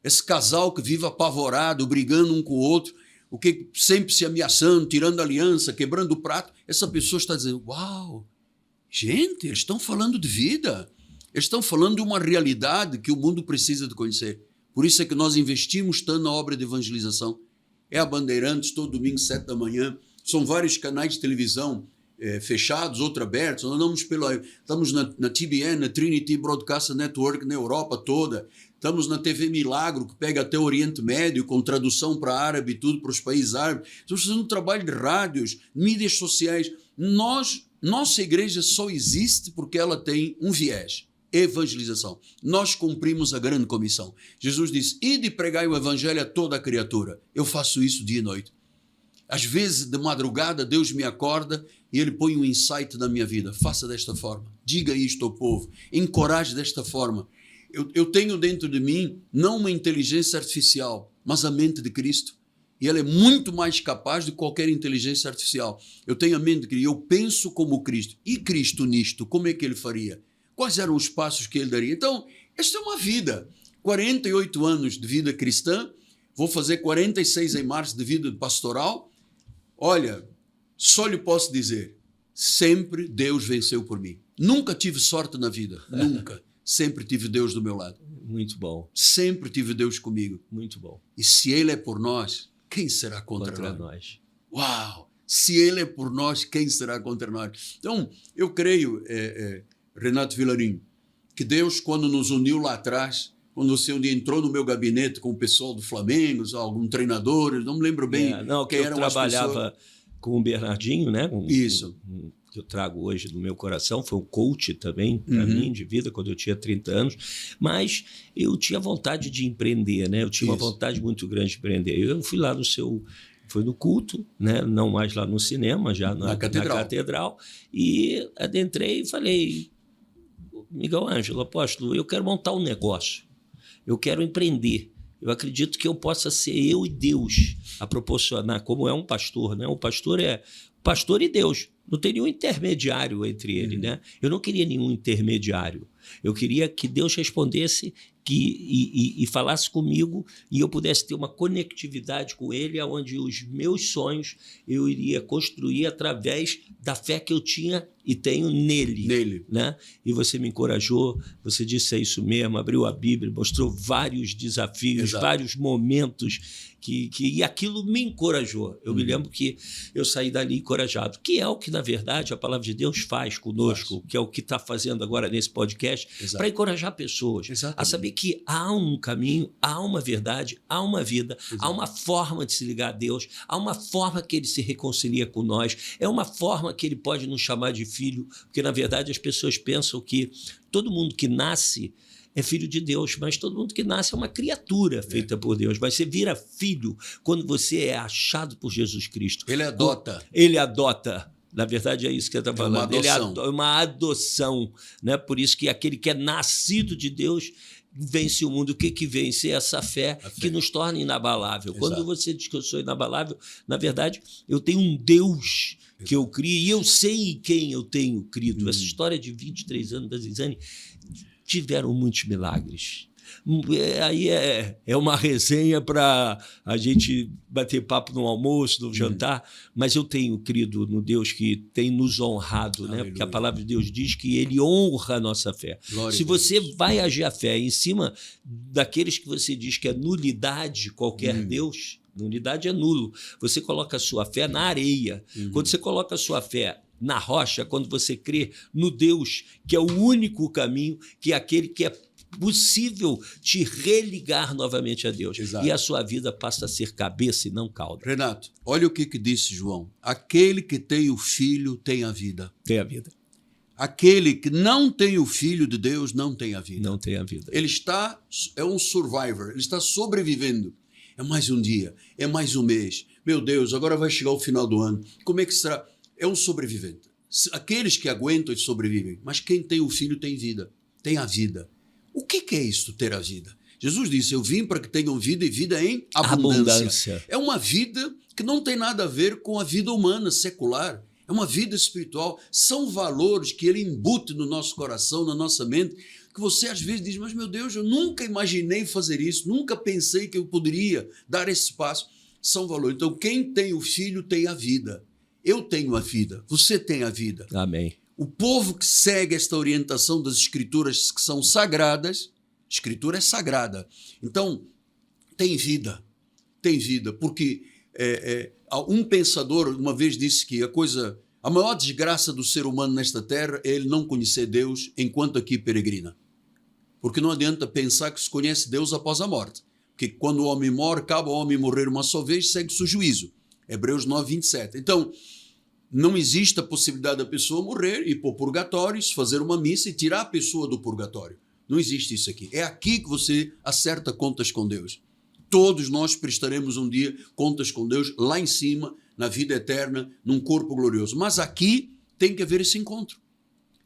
Esse casal que vive apavorado, brigando um com o outro, o que sempre se ameaçando, tirando aliança, quebrando o prato, essa pessoa está dizendo, uau, gente, eles estão falando de vida, eles estão falando de uma realidade que o mundo precisa de conhecer. Por isso é que nós investimos tanto na obra de evangelização. É a Bandeirantes, todo domingo, 7 da manhã, são vários canais de televisão fechados, outros abertos. Nós estamos na TBN, na Trinity Broadcast Network, na Europa toda. Estamos na TV Milagro, que pega até o Oriente Médio, com tradução para árabe e tudo, para os países árabes. Estamos fazendo um trabalho de rádios, mídias sociais. Nossa igreja só existe porque ela tem um viés, evangelização. Nós cumprimos a grande comissão. Jesus disse, ide pregai o evangelho a toda a criatura. Eu faço isso dia e noite. Às vezes, de madrugada, Deus me acorda e Ele põe um insight na minha vida. Faça desta forma. Diga isto ao povo. Encoraje desta forma. eu tenho dentro de mim não uma inteligência artificial, mas a mente de Cristo. E ela é muito mais capaz de qualquer inteligência artificial. Eu tenho a mente de Cristo, eu penso como Cristo. E Cristo nisto, como é que ele faria? Quais eram os passos que ele daria? Então, esta é uma vida. 48 anos de vida cristã, vou fazer 46 em março de vida pastoral. Olha, só lhe posso dizer, sempre Deus venceu por mim. Nunca tive sorte na vida, nunca. Sempre tive Deus do meu lado. Muito bom. Sempre tive Deus comigo. Muito bom. E se Ele é por nós, quem será contra nós? Uau! Se Ele é por nós, quem será contra nós? Então, eu creio, Renato Vilarim, que Deus, quando nos uniu lá atrás, quando você um dia entrou no meu gabinete com o pessoal do Flamengo, algum treinador, não me lembro bem quem eram as pessoas. Eu trabalhava com o Bernardinho, né? Isso. Que eu trago hoje no meu coração, foi um coach também para mim de vida quando eu tinha 30 anos, mas eu tinha vontade de empreender, né? Eu tinha uma vontade muito grande de empreender. Eu fui lá foi no culto, né? Não mais lá no cinema, já na catedral, e adentrei e falei, Miguel Ângelo, apóstolo, eu quero montar um negócio, eu quero empreender. Eu acredito que eu possa ser eu e Deus a proporcionar, como é um pastor, né? O pastor é pastor e Deus. Não tem nenhum intermediário entre ele, né? Eu não queria nenhum intermediário. Eu queria que Deus respondesse e falasse comigo e eu pudesse ter uma conectividade com ele, onde os meus sonhos eu iria construir através da fé que eu tinha e tenho nele. Né? E você me encorajou, você disse é isso mesmo, abriu a Bíblia, mostrou vários desafios, vários momentos e aquilo me encorajou. Eu me lembro que eu saí dali encorajado, que é o que, na verdade, a palavra de Deus faz conosco, que é o que está fazendo agora nesse podcast, para encorajar pessoas a saber que há um caminho, há uma verdade, há uma vida, há uma forma de se ligar a Deus, há uma forma que ele se reconcilia com nós, é uma forma que ele pode nos chamar de filho, porque, na verdade, as pessoas pensam que todo mundo que nasce é filho de Deus, mas todo mundo que nasce é uma criatura feita por Deus. Mas você vira filho quando você é achado por Jesus Cristo. Ele adota. Ele adota. Na verdade, é isso que ele está falando. Ele é uma adoção. Né? Por isso que aquele que é nascido de Deus vence o mundo. O que vence? É essa fé que nos torna inabalável. Quando você diz que eu sou inabalável, na verdade, eu tenho um Deus que eu crio e eu sei em quem eu tenho crido. Essa história de 23 anos da Zizane tiveram muitos milagres. Aí é uma resenha para a gente bater papo no almoço, no jantar, mas eu tenho crido no Deus que tem nos honrado, né? Porque a palavra de Deus diz que ele honra a nossa fé. Se você vai agir a fé em cima daqueles que você diz que é nulidade, qualquer Deus, nulidade é nulo, você coloca a sua fé na areia. Quando você coloca a sua fé na rocha, quando você crê no Deus, que é o único caminho, que é aquele que é possível te religar novamente a Deus. E a sua vida passa a ser cabeça e não cauda. Renato, olha o que disse João. Aquele que tem o Filho tem a vida. Tem a vida. Aquele que não tem o Filho de Deus não tem a vida. Não tem a vida. Ele é um survivor, ele está sobrevivendo. É mais um dia, é mais um mês. Meu Deus, agora vai chegar o final do ano. Como é que será? É um sobrevivente. Aqueles que aguentam e sobrevivem. Mas quem tem o Filho tem vida. Tem a vida. O que é isso, ter a vida? Jesus disse, eu vim para que tenham vida e vida em abundância. É uma vida que não tem nada a ver com a vida humana, secular. É uma vida espiritual. São valores que ele embute no nosso coração, na nossa mente, que você às vezes diz, mas meu Deus, eu nunca imaginei fazer isso, nunca pensei que eu poderia dar esse passo. São valores. Então, quem tem o Filho tem a vida. Eu tenho a vida, você tem a vida. Amém. O povo que segue esta orientação das Escrituras que são sagradas, Escritura é sagrada. Então, tem vida, porque um pensador uma vez disse que a maior desgraça do ser humano nesta terra é ele não conhecer Deus enquanto aqui peregrina. Porque não adianta pensar que se conhece Deus após a morte. Porque quando o homem morre, acaba o homem morrer uma só vez, segue-se o juízo. Hebreus 9, 27. Então, não existe a possibilidade da pessoa morrer, ir para o purgatório, fazer uma missa e tirar a pessoa do purgatório. Não existe isso aqui. É aqui que você acerta contas com Deus. Todos nós prestaremos um dia contas com Deus lá em cima, na vida eterna, num corpo glorioso. Mas aqui tem que haver esse encontro.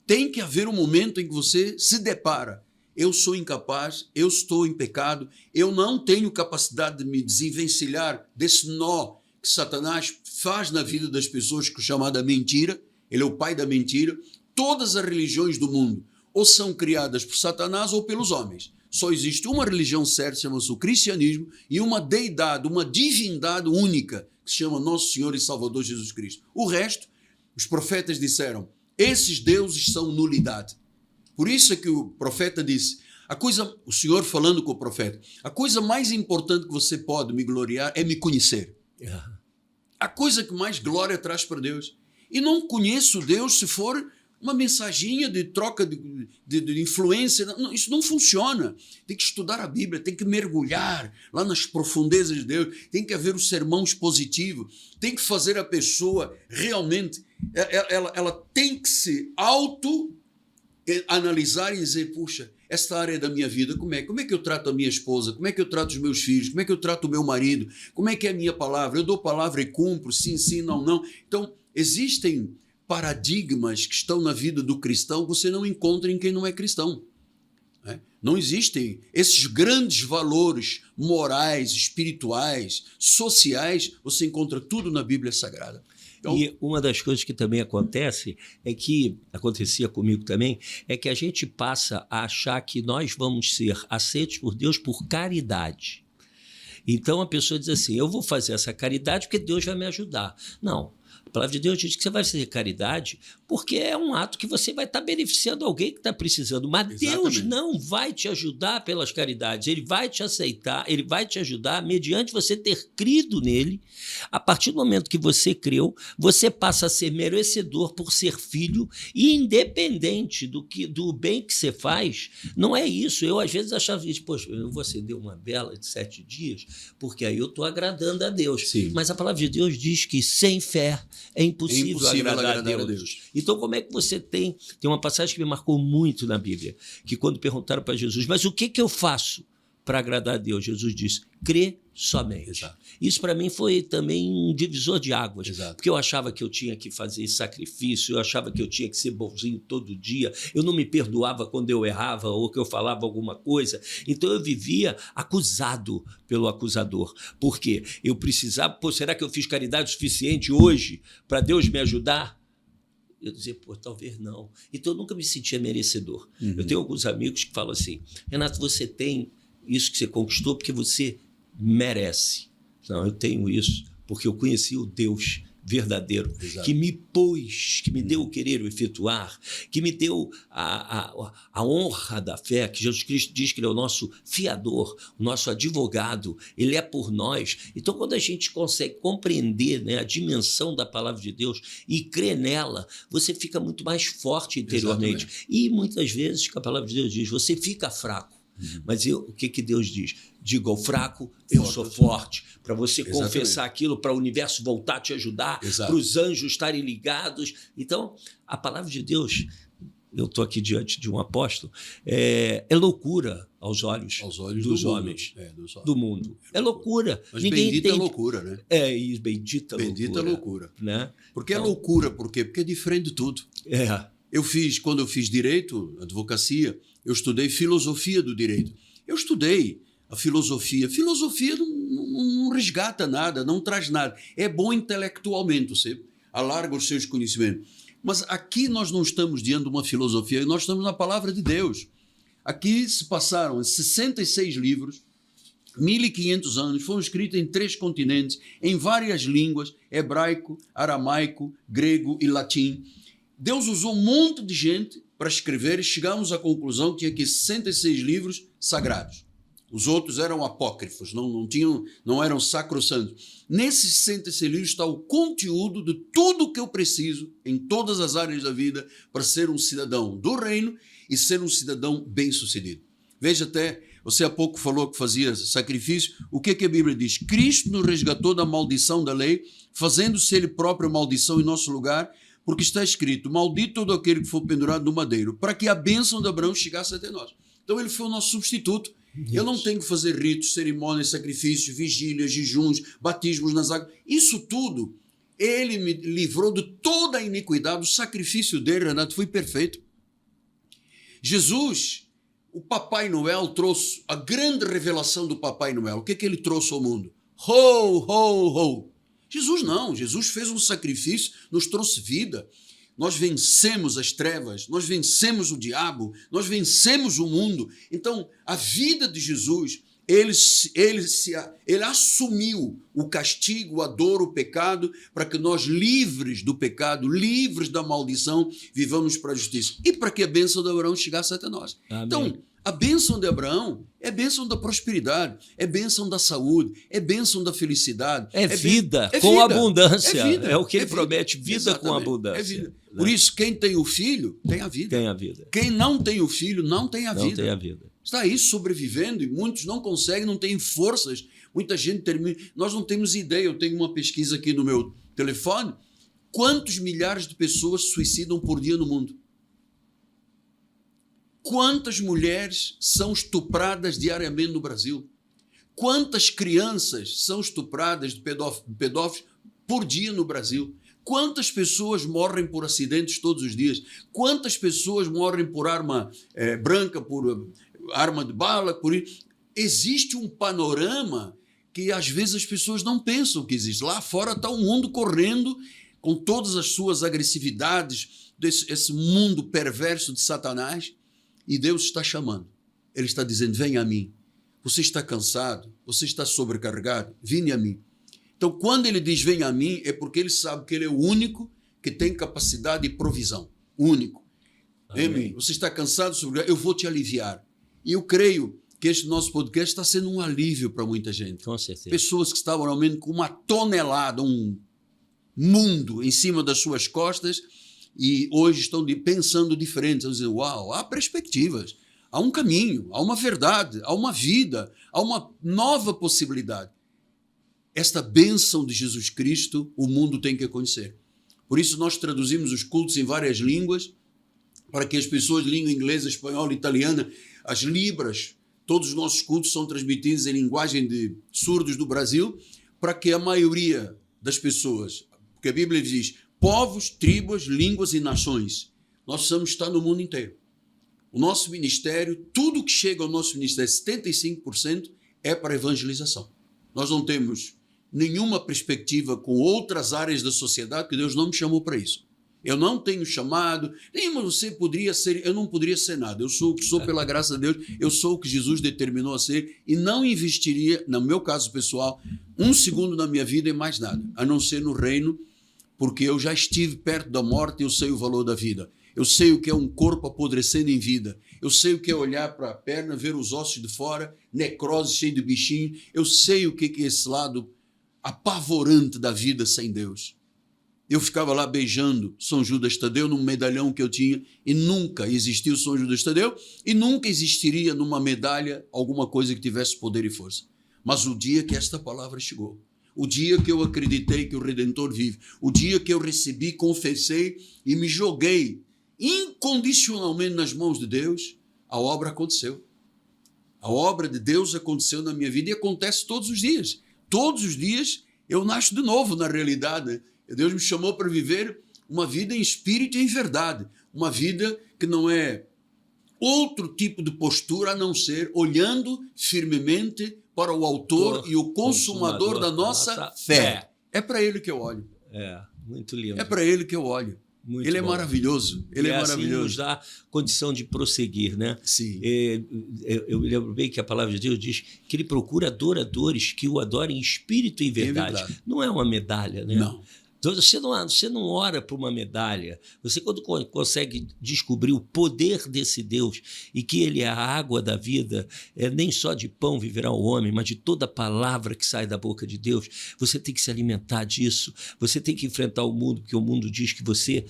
Tem que haver um momento em que você se depara. eu sou incapaz, eu estou em pecado, eu não tenho capacidade de me desenvencilhar desse nó que Satanás faz na vida das pessoas, que é chamada mentira. Ele é o pai da mentira. Todas as religiões do mundo ou são criadas por Satanás ou pelos homens. Só existe uma religião certa, chama-se o cristianismo, e uma deidade, uma divindade única, que se chama Nosso Senhor e Salvador Jesus Cristo. O resto, os profetas disseram, esses deuses são nulidade. Por isso é que o profeta disse, o Senhor falando com o profeta, a coisa mais importante que você pode me gloriar é me conhecer. A coisa que mais glória traz para Deus. E não conheço Deus se for uma mensaginha de troca de influência. Não, isso não funciona. Tem que estudar a Bíblia, tem que mergulhar lá nas profundezas de Deus, tem que haver o sermão expositivo, tem que fazer a pessoa realmente, ela tem que se auto-analisar e dizer, puxa, esta área da minha vida, como é que eu trato a minha esposa, como é que eu trato os meus filhos, como é que eu trato o meu marido, como é que é a minha palavra, eu dou palavra e cumpro, sim, sim, não, não. Então, existem paradigmas que estão na vida do cristão, você não encontra em quem não é cristão. Não existem esses grandes valores morais, espirituais, sociais, você encontra tudo na Bíblia Sagrada. Então, e uma das coisas que também acontece, acontecia comigo também, é que a gente passa a achar que nós vamos ser aceitos por Deus por caridade. Então a pessoa diz assim, eu vou fazer essa caridade porque Deus vai me ajudar. Não. A palavra de Deus diz que você vai fazer caridade porque é um ato que você vai estar beneficiando alguém que está precisando. Mas exatamente. Deus não vai te ajudar pelas caridades. Ele vai te aceitar, ele vai te ajudar mediante você ter crido nele. A partir do momento que você creu, você passa a ser merecedor por ser filho e independente do bem que você faz. Não é isso. Eu, às vezes, achava isso. Poxa, eu vou acender uma vela de 7 dias porque aí eu estou agradando a Deus. Sim. Mas a palavra de Deus diz que sem fé é impossível agradar a Deus. Então, como é que você tem uma passagem que me marcou muito na Bíblia, que quando perguntaram para Jesus, mas o que eu faço para agradar a Deus? Jesus disse, crê somente. Exato. Isso para mim foi também um divisor de águas, Exato. porque eu achava que eu tinha que fazer sacrifício, eu achava que eu tinha que ser bonzinho todo dia, eu não me perdoava quando eu errava ou que eu falava alguma coisa, então eu vivia acusado pelo acusador. Por quê? Eu precisava, será que eu fiz caridade suficiente hoje para Deus me ajudar? Eu dizia, talvez não. Então eu nunca me sentia merecedor. Uhum. Eu tenho alguns amigos que falam assim, Renato, você tem isso que você conquistou porque você merece. Não, eu tenho isso porque eu conheci o Deus verdadeiro, exato, que me pôs, que me deu o querer o efetuar, que me deu a honra da fé, que Jesus Cristo diz que ele é o nosso fiador, o nosso advogado, ele é por nós. Então, quando a gente consegue compreender, né, a dimensão da palavra de Deus e crer nela, você fica muito mais forte interiormente. Exatamente. E muitas vezes, que a palavra de Deus diz, você fica fraco. Mas o que Deus diz? Diga ao fraco, eu sou forte. Para você confessar aquilo, para o universo voltar a te ajudar, para os anjos estarem ligados. Então, a palavra de Deus, eu estou aqui diante de um apóstolo, é loucura aos olhos dos homens, do mundo. É loucura. Mas bendita loucura, né? E bendita loucura. Né? Porque então, é loucura, por quê? Porque é diferente de tudo. Quando eu fiz direito, advocacia, eu estudei filosofia do direito. Eu estudei a filosofia. Filosofia não resgata nada, não traz nada. É bom intelectualmente, você alarga os seus conhecimentos. Mas aqui nós não estamos diante de uma filosofia, nós estamos na palavra de Deus. Aqui se passaram 66 livros, 1.500 anos, foram escritos em 3 continentes, em várias línguas, hebraico, aramaico, grego e latim. Deus usou um monte de gente para escrever e chegamos à conclusão que tinha aqui 66 livros sagrados. Os outros eram apócrifos, não eram sacrossantos. Nesses 66 livros está o conteúdo de tudo o que eu preciso em todas as áreas da vida para ser um cidadão do reino e ser um cidadão bem-sucedido. Veja até, você há pouco falou que fazia sacrifício. O que a Bíblia diz? Cristo nos resgatou da maldição da lei, fazendo-se ele próprio maldição em nosso lugar, porque está escrito, maldito todo aquele que for pendurado no madeiro, para que a bênção de Abraão chegasse até nós. Então ele foi o nosso substituto. Isso. Eu não tenho que fazer ritos, cerimônias, sacrifícios, vigílias, jejuns, batismos nas águas. Isso tudo, ele me livrou de toda a iniquidade. O sacrifício dele, Renato, foi perfeito. Jesus o Papai Noel trouxe a grande revelação do Papai Noel. O que é que ele trouxe ao mundo? Ho, ho, ho. Jesus não. Jesus fez um sacrifício, nos trouxe vida. Nós vencemos as trevas, nós vencemos o diabo, nós vencemos o mundo. Então, a vida de Jesus, ele assumiu o castigo, a dor, o pecado, para que nós, livres do pecado, livres da maldição, vivamos para a justiça. E para que a bênção de Abraão chegasse até nós. Amém. Então, a bênção de Abraão é bênção da prosperidade, é bênção da saúde, é bênção da felicidade. É vida com abundância. É o que ele promete, vida com abundância. É vida. Por isso, quem tem o filho, tem a vida. Tem a vida. Quem não tem o filho, não tem a vida. Não tem a vida. Está aí sobrevivendo e muitos não conseguem, não têm forças. Muita gente termina. Nós não temos ideia. Eu tenho uma pesquisa aqui no meu telefone. Quantos milhares de pessoas se suicidam por dia no mundo? Quantas mulheres são estupradas diariamente no Brasil? Quantas crianças são estupradas de pedófilos por dia no Brasil? Quantas pessoas morrem por acidentes todos os dias? Quantas pessoas morrem por arma branca, por arma de bala? Existe um panorama que às vezes as pessoas não pensam que existe. Lá fora está o mundo correndo com todas as suas agressividades, esse mundo perverso de Satanás. E Deus está chamando. Ele está dizendo, venha a mim. Você está cansado? Você está sobrecarregado? Vinde a mim. Então, quando ele diz, venha a mim, é porque ele sabe que ele é o único que tem capacidade de provisão. Único. Amém. Você está cansado? Eu vou te aliviar. E eu creio que este nosso podcast está sendo um alívio para muita gente. Com certeza. Pessoas que estavam realmente com uma tonelada, um mundo em cima das suas costas, e hoje estão pensando diferente, estão dizendo, uau, há perspectivas, há um caminho, há uma verdade, há uma vida, há uma nova possibilidade. Esta bênção de Jesus Cristo, o mundo tem que conhecer. Por isso nós traduzimos os cultos em várias línguas, para que as pessoas de língua inglesa, espanhola, italiana, as libras, todos os nossos cultos são transmitidos em linguagem de surdos do Brasil, para que a maioria das pessoas, porque a Bíblia diz, povos, tribos, línguas e nações. Nós precisamos estar no mundo inteiro. O nosso ministério, tudo que chega ao nosso ministério, 75% é para evangelização. Nós não temos nenhuma perspectiva com outras áreas da sociedade, que Deus não me chamou para isso. Eu não tenho chamado, nem você poderia ser, eu não poderia ser nada. Eu sou o que sou pela graça de Deus, eu sou o que Jesus determinou a ser e não investiria, no meu caso pessoal, um segundo na minha vida em mais nada, a não ser no reino, porque eu já estive perto da morte e eu sei o valor da vida. Eu sei o que é um corpo apodrecendo em vida. Eu sei o que é olhar para a perna, ver os ossos de fora, necrose cheio de bichinho. Eu sei o que é esse lado apavorante da vida sem Deus. Eu ficava lá beijando São Judas Tadeu num medalhão que eu tinha e nunca existiu São Judas Tadeu e nunca existiria numa medalha alguma coisa que tivesse poder e força. Mas o dia que esta palavra chegou, o dia que eu acreditei que o Redentor vive, o dia que eu recebi, confessei e me joguei incondicionalmente nas mãos de Deus, a obra aconteceu. A obra de Deus aconteceu na minha vida e acontece todos os dias. Todos os dias eu nasço de novo na realidade. Deus me chamou para viver uma vida em espírito e em verdade. Uma vida que não é outro tipo de postura a não ser olhando firmemente para o autor e o consumador da nossa fé. É para ele que eu olho. É, muito lindo. É para ele que eu olho. Muito ele bom. É maravilhoso. Ele é maravilhoso. Assim nos dá condição de prosseguir, né? Sim. Eu me lembro bem que a palavra de Deus diz que ele procura adoradores que o adorem em espírito e em verdade. Não é uma medalha, né? Não. Você não ora por uma medalha. Você, quando consegue descobrir o poder desse Deus e que ele é a água da vida, nem só de pão viverá o homem, mas de toda palavra que sai da boca de Deus, você tem que se alimentar disso. Você tem que enfrentar o mundo, porque o mundo diz que você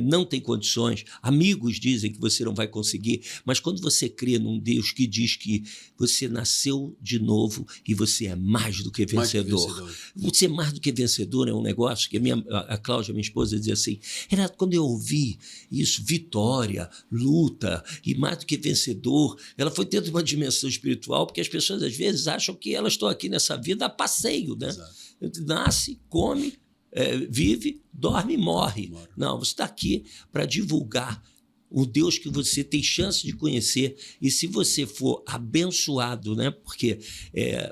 não tem condições. Amigos dizem que você não vai conseguir. Mas quando você crê num Deus que diz que você nasceu de novo e você é mais do que vencedor. Você é mais do que vencedor é um negócio que a Cláudia, minha esposa, dizia assim, Renato, quando eu ouvi isso, vitória, luta e mais do que vencedor, ela foi dentro de uma dimensão espiritual, porque as pessoas às vezes acham que elas estão aqui nessa vida a passeio, né? Exato. Nasce, come, vive, dorme e morre. Não, você está aqui para divulgar o Deus que você tem chance de conhecer. E se você for abençoado, né? Porque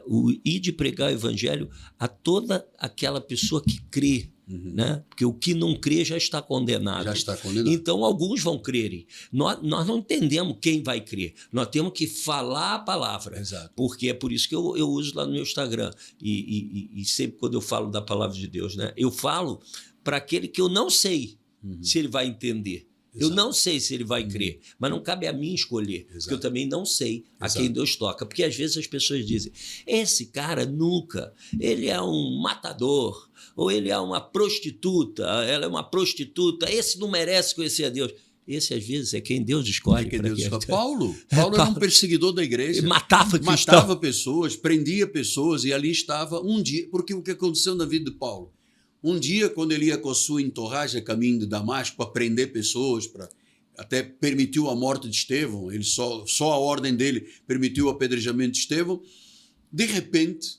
o ir de pregar o evangelho a toda aquela pessoa que crê, né? Porque o que não crê já está condenado. Já está condenado. Então, alguns vão crerem. Nós não entendemos quem vai crer. Nós temos que falar a palavra. Exato. Porque é por isso que eu uso lá no meu Instagram. E sempre quando eu falo da palavra de Deus, né? Eu falo para aquele que eu não sei se ele vai entender. Exato. Eu não sei se ele vai crer, mas não cabe a mim escolher, porque eu também não sei a quem Deus toca. Porque às vezes as pessoas dizem, esse cara nunca, ele é um matador, ou ele é uma prostituta, ela é uma prostituta, esse não merece conhecer a Deus. Esse, às vezes, é quem Deus escolhe. Paulo era um perseguidor da igreja. Ele matava pessoas, prendia pessoas, e ali estava um dia. Porque o que aconteceu na vida de Paulo? Um dia, quando ele ia com a sua entorragem a caminho de Damasco para prender pessoas, até permitiu a morte de Estevão, ele só a ordem dele permitiu o apedrejamento de Estevão, de repente,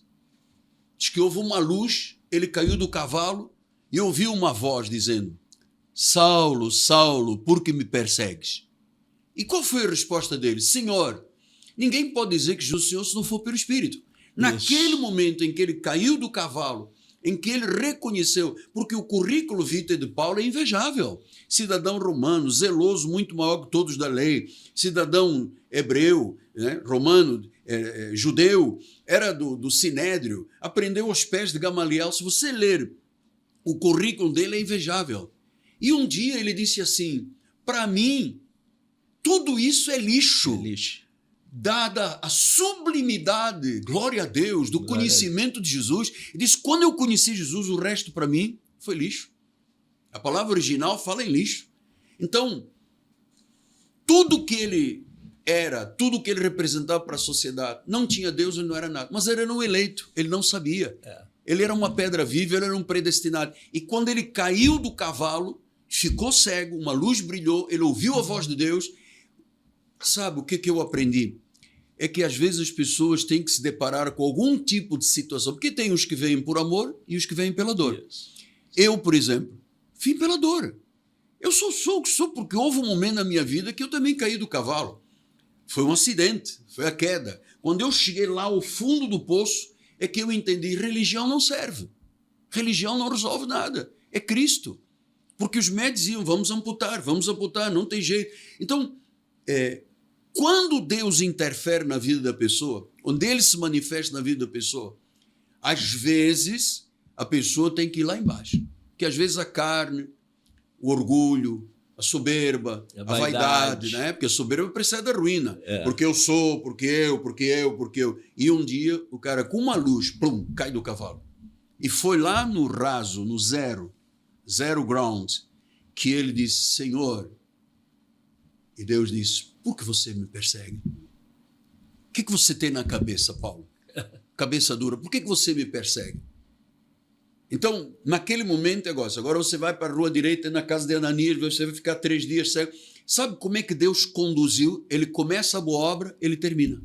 diz que houve uma luz, ele caiu do cavalo e ouviu uma voz dizendo, Saulo, Saulo, por que me persegues? E qual foi a resposta dele? Senhor, ninguém pode dizer que Jesus é o Senhor se não for pelo Espírito. Naquele momento em que ele caiu do cavalo, em que ele reconheceu, porque o currículo vitae de Paulo é invejável. Cidadão romano, zeloso, muito maior que todos da lei, cidadão hebreu, né, romano, judeu, era do Sinédrio, aprendeu aos pés de Gamaliel. Se você ler o currículo dele, é invejável. E um dia ele disse assim, para mim, tudo isso é lixo. Dada a sublimidade, glória a Deus, do conhecimento de Jesus, ele diz, quando eu conheci Jesus, o resto para mim foi lixo. A palavra original fala em lixo. Então, tudo que ele era, tudo que ele representava para a sociedade, não tinha Deus, ele não era nada. Mas ele era um eleito, ele não sabia. Ele era uma pedra viva, ele era um predestinado. E quando ele caiu do cavalo, ficou cego, uma luz brilhou, ele ouviu a voz de Deus. Sabe o que eu aprendi? É que às vezes as pessoas têm que se deparar com algum tipo de situação, porque tem os que vêm por amor e os que vêm pela dor. Eu, por exemplo, vim pela dor. Eu sou o que sou porque houve um momento na minha vida que eu também caí do cavalo. Foi um acidente, foi a queda. Quando eu cheguei lá ao fundo do poço, é que eu entendi, religião não serve. Religião não resolve nada. É Cristo. Porque os médicos diziam, vamos amputar, não tem jeito. Então, quando Deus interfere na vida da pessoa, onde Ele se manifesta na vida da pessoa, às vezes a pessoa tem que ir lá embaixo. Porque às vezes a carne, o orgulho, a soberba, a vaidade, né? Porque a soberba precede a ruína. Porque eu sou, porque eu. E um dia o cara com uma luz, plum, cai do cavalo. E foi lá no raso, no zero ground, que ele disse, Senhor, e Deus disse, por que você me persegue? O que você tem na cabeça, Paulo? Cabeça dura, por que você me persegue? Então, naquele momento, agora você vai para a rua direita, na casa de Ananias, você vai ficar 3 dias cego. Sabe como é que Deus conduziu? Ele começa a boa obra, ele termina.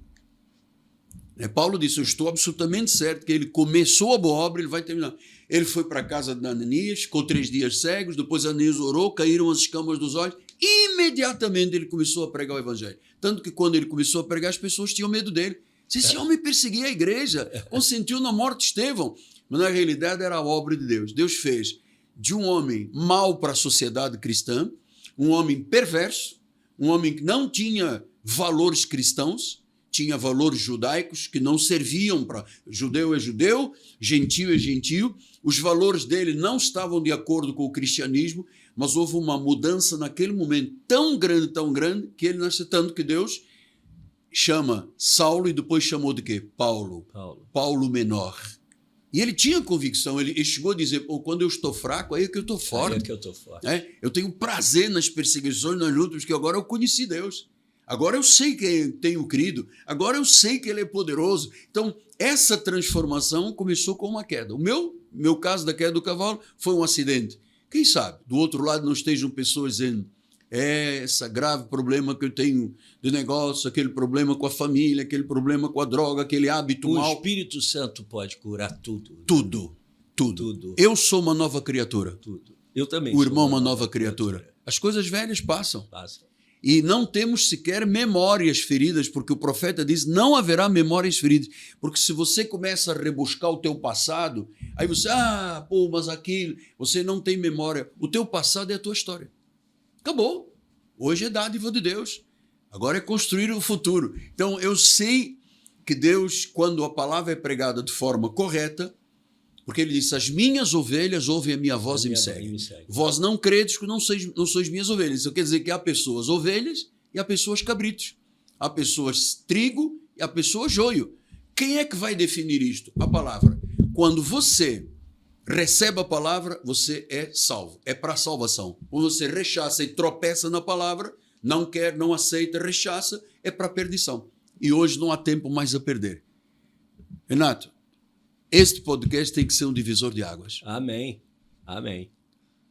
Paulo disse, eu estou absolutamente certo que ele começou a boa obra, ele vai terminar. Ele foi para a casa de Ananias, ficou 3 dias cegos, depois Ananias orou, caíram as escamas dos olhos, imediatamente ele começou a pregar o evangelho. Tanto que quando ele começou a pregar, as pessoas tinham medo dele. Esse homem perseguia a igreja, consentiu na morte de Estevão. Mas na realidade era a obra de Deus. Deus fez de um homem mau para a sociedade cristã, um homem perverso, um homem que não tinha valores cristãos, tinha valores judaicos que não serviam para... Judeu é judeu, gentio é gentio. Os valores dele não estavam de acordo com o cristianismo, mas houve uma mudança naquele momento tão grande, que ele nasceu tanto que Deus chama Saulo e depois chamou de quê? Paulo menor. E ele tinha convicção, ele chegou a dizer, quando eu estou fraco, aí é que eu estou forte. Aí é que eu estou forte. Eu tenho prazer nas perseguições, nas lutas, porque agora eu conheci Deus. Agora eu sei que eu tenho crido, agora eu sei que Ele é poderoso. Então, essa transformação começou com uma queda. O meu caso da queda do cavalo foi um acidente. Quem sabe, do outro lado não estejam pessoas dizendo, esse grave problema que eu tenho de negócio, aquele problema com a família, aquele problema com a droga, aquele hábito mau. O Espírito Santo pode curar tudo. Tudo. Eu sou uma nova criatura. Eu também. O irmão é uma nova criatura. As coisas velhas passam. E não temos sequer memórias feridas, porque o profeta diz, não haverá memórias feridas. Porque se você começa a rebuscar o teu passado, aí você, mas aquilo, você não tem memória. O teu passado é a tua história. Acabou. Hoje é dádiva de Deus. Agora é construir o futuro. Então, eu sei que Deus, quando a palavra é pregada de forma correta, porque ele disse, as minhas ovelhas ouvem a minha voz e me seguem. Vós não credes que não sois minhas ovelhas. Isso quer dizer que há pessoas ovelhas e há pessoas cabritos. Há pessoas trigo e há pessoas joio. Quem é que vai definir isto? A palavra. Quando você recebe a palavra, você é salvo. É para a salvação. Quando você rechaça e tropeça na palavra, não quer, não aceita, rechaça, é para a perdição. E hoje não há tempo mais a perder. Renato, este podcast tem que ser um divisor de águas. Amém. Amém.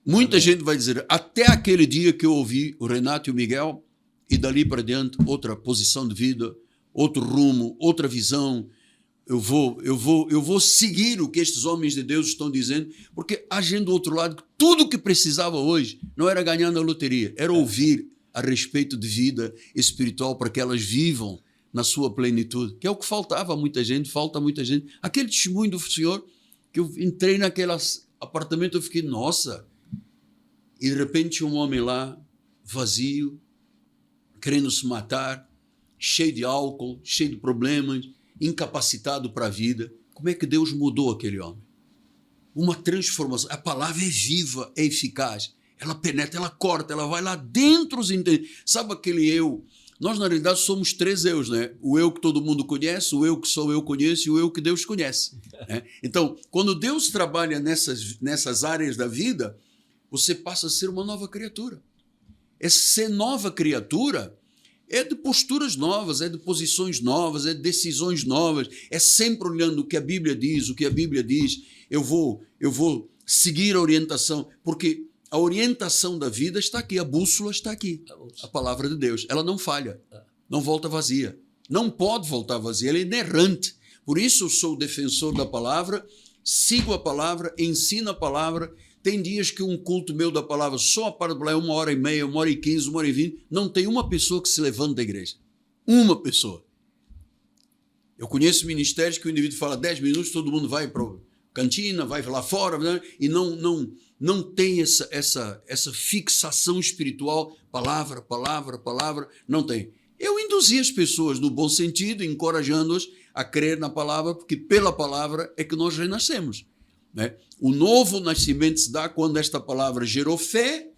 Muita gente vai dizer, até aquele dia que eu ouvi o Renato e o Miguel, e dali para diante, outra posição de vida, outro rumo, outra visão. Eu vou seguir o que estes homens de Deus estão dizendo, porque há gente do outro lado que tudo o que precisava hoje não era ganhar na loteria, era ouvir a respeito de vida espiritual para que elas vivam na sua plenitude, que é o que faltava a muita gente, falta a muita gente. Aquele testemunho do Senhor, que eu entrei naquele apartamento, eu fiquei, nossa, e de repente um homem lá, vazio, querendo se matar, cheio de álcool, cheio de problemas, incapacitado para a vida. Como é que Deus mudou aquele homem? Uma transformação. A palavra é viva, é eficaz, ela penetra, ela corta, ela vai lá dentro dos entendentes. Sabe aquele eu? Nós, na realidade, somos 3 eus, né? O eu que todo mundo conhece, o eu que só eu conheço e o eu que Deus conhece. Né? Então, quando Deus trabalha nessas áreas da vida, você passa a ser uma nova criatura. Esse ser nova criatura é de posturas novas, é de posições novas, é de decisões novas, é sempre olhando o que a Bíblia diz, o que a Bíblia diz. Eu vou seguir a orientação, porque a orientação da vida está aqui, a bússola está aqui, a palavra de Deus. Ela não falha, não volta vazia, não pode voltar vazia, ela é inerrante. Por isso eu sou o defensor da palavra, sigo a palavra, ensino a palavra. Tem dias que um culto meu da palavra só para 1h30, 1h15, 1h20, não tem uma pessoa que se levanta da igreja. Uma pessoa. Eu conheço ministérios que o indivíduo fala 10 minutos, todo mundo vai para a cantina, vai lá fora, né? E não tem essa fixação espiritual, palavra, não tem. Eu induzi as pessoas no bom sentido, encorajando-as a crer na palavra, porque pela palavra é que nós renascemos. Né? O novo nascimento se dá quando esta palavra gerou fé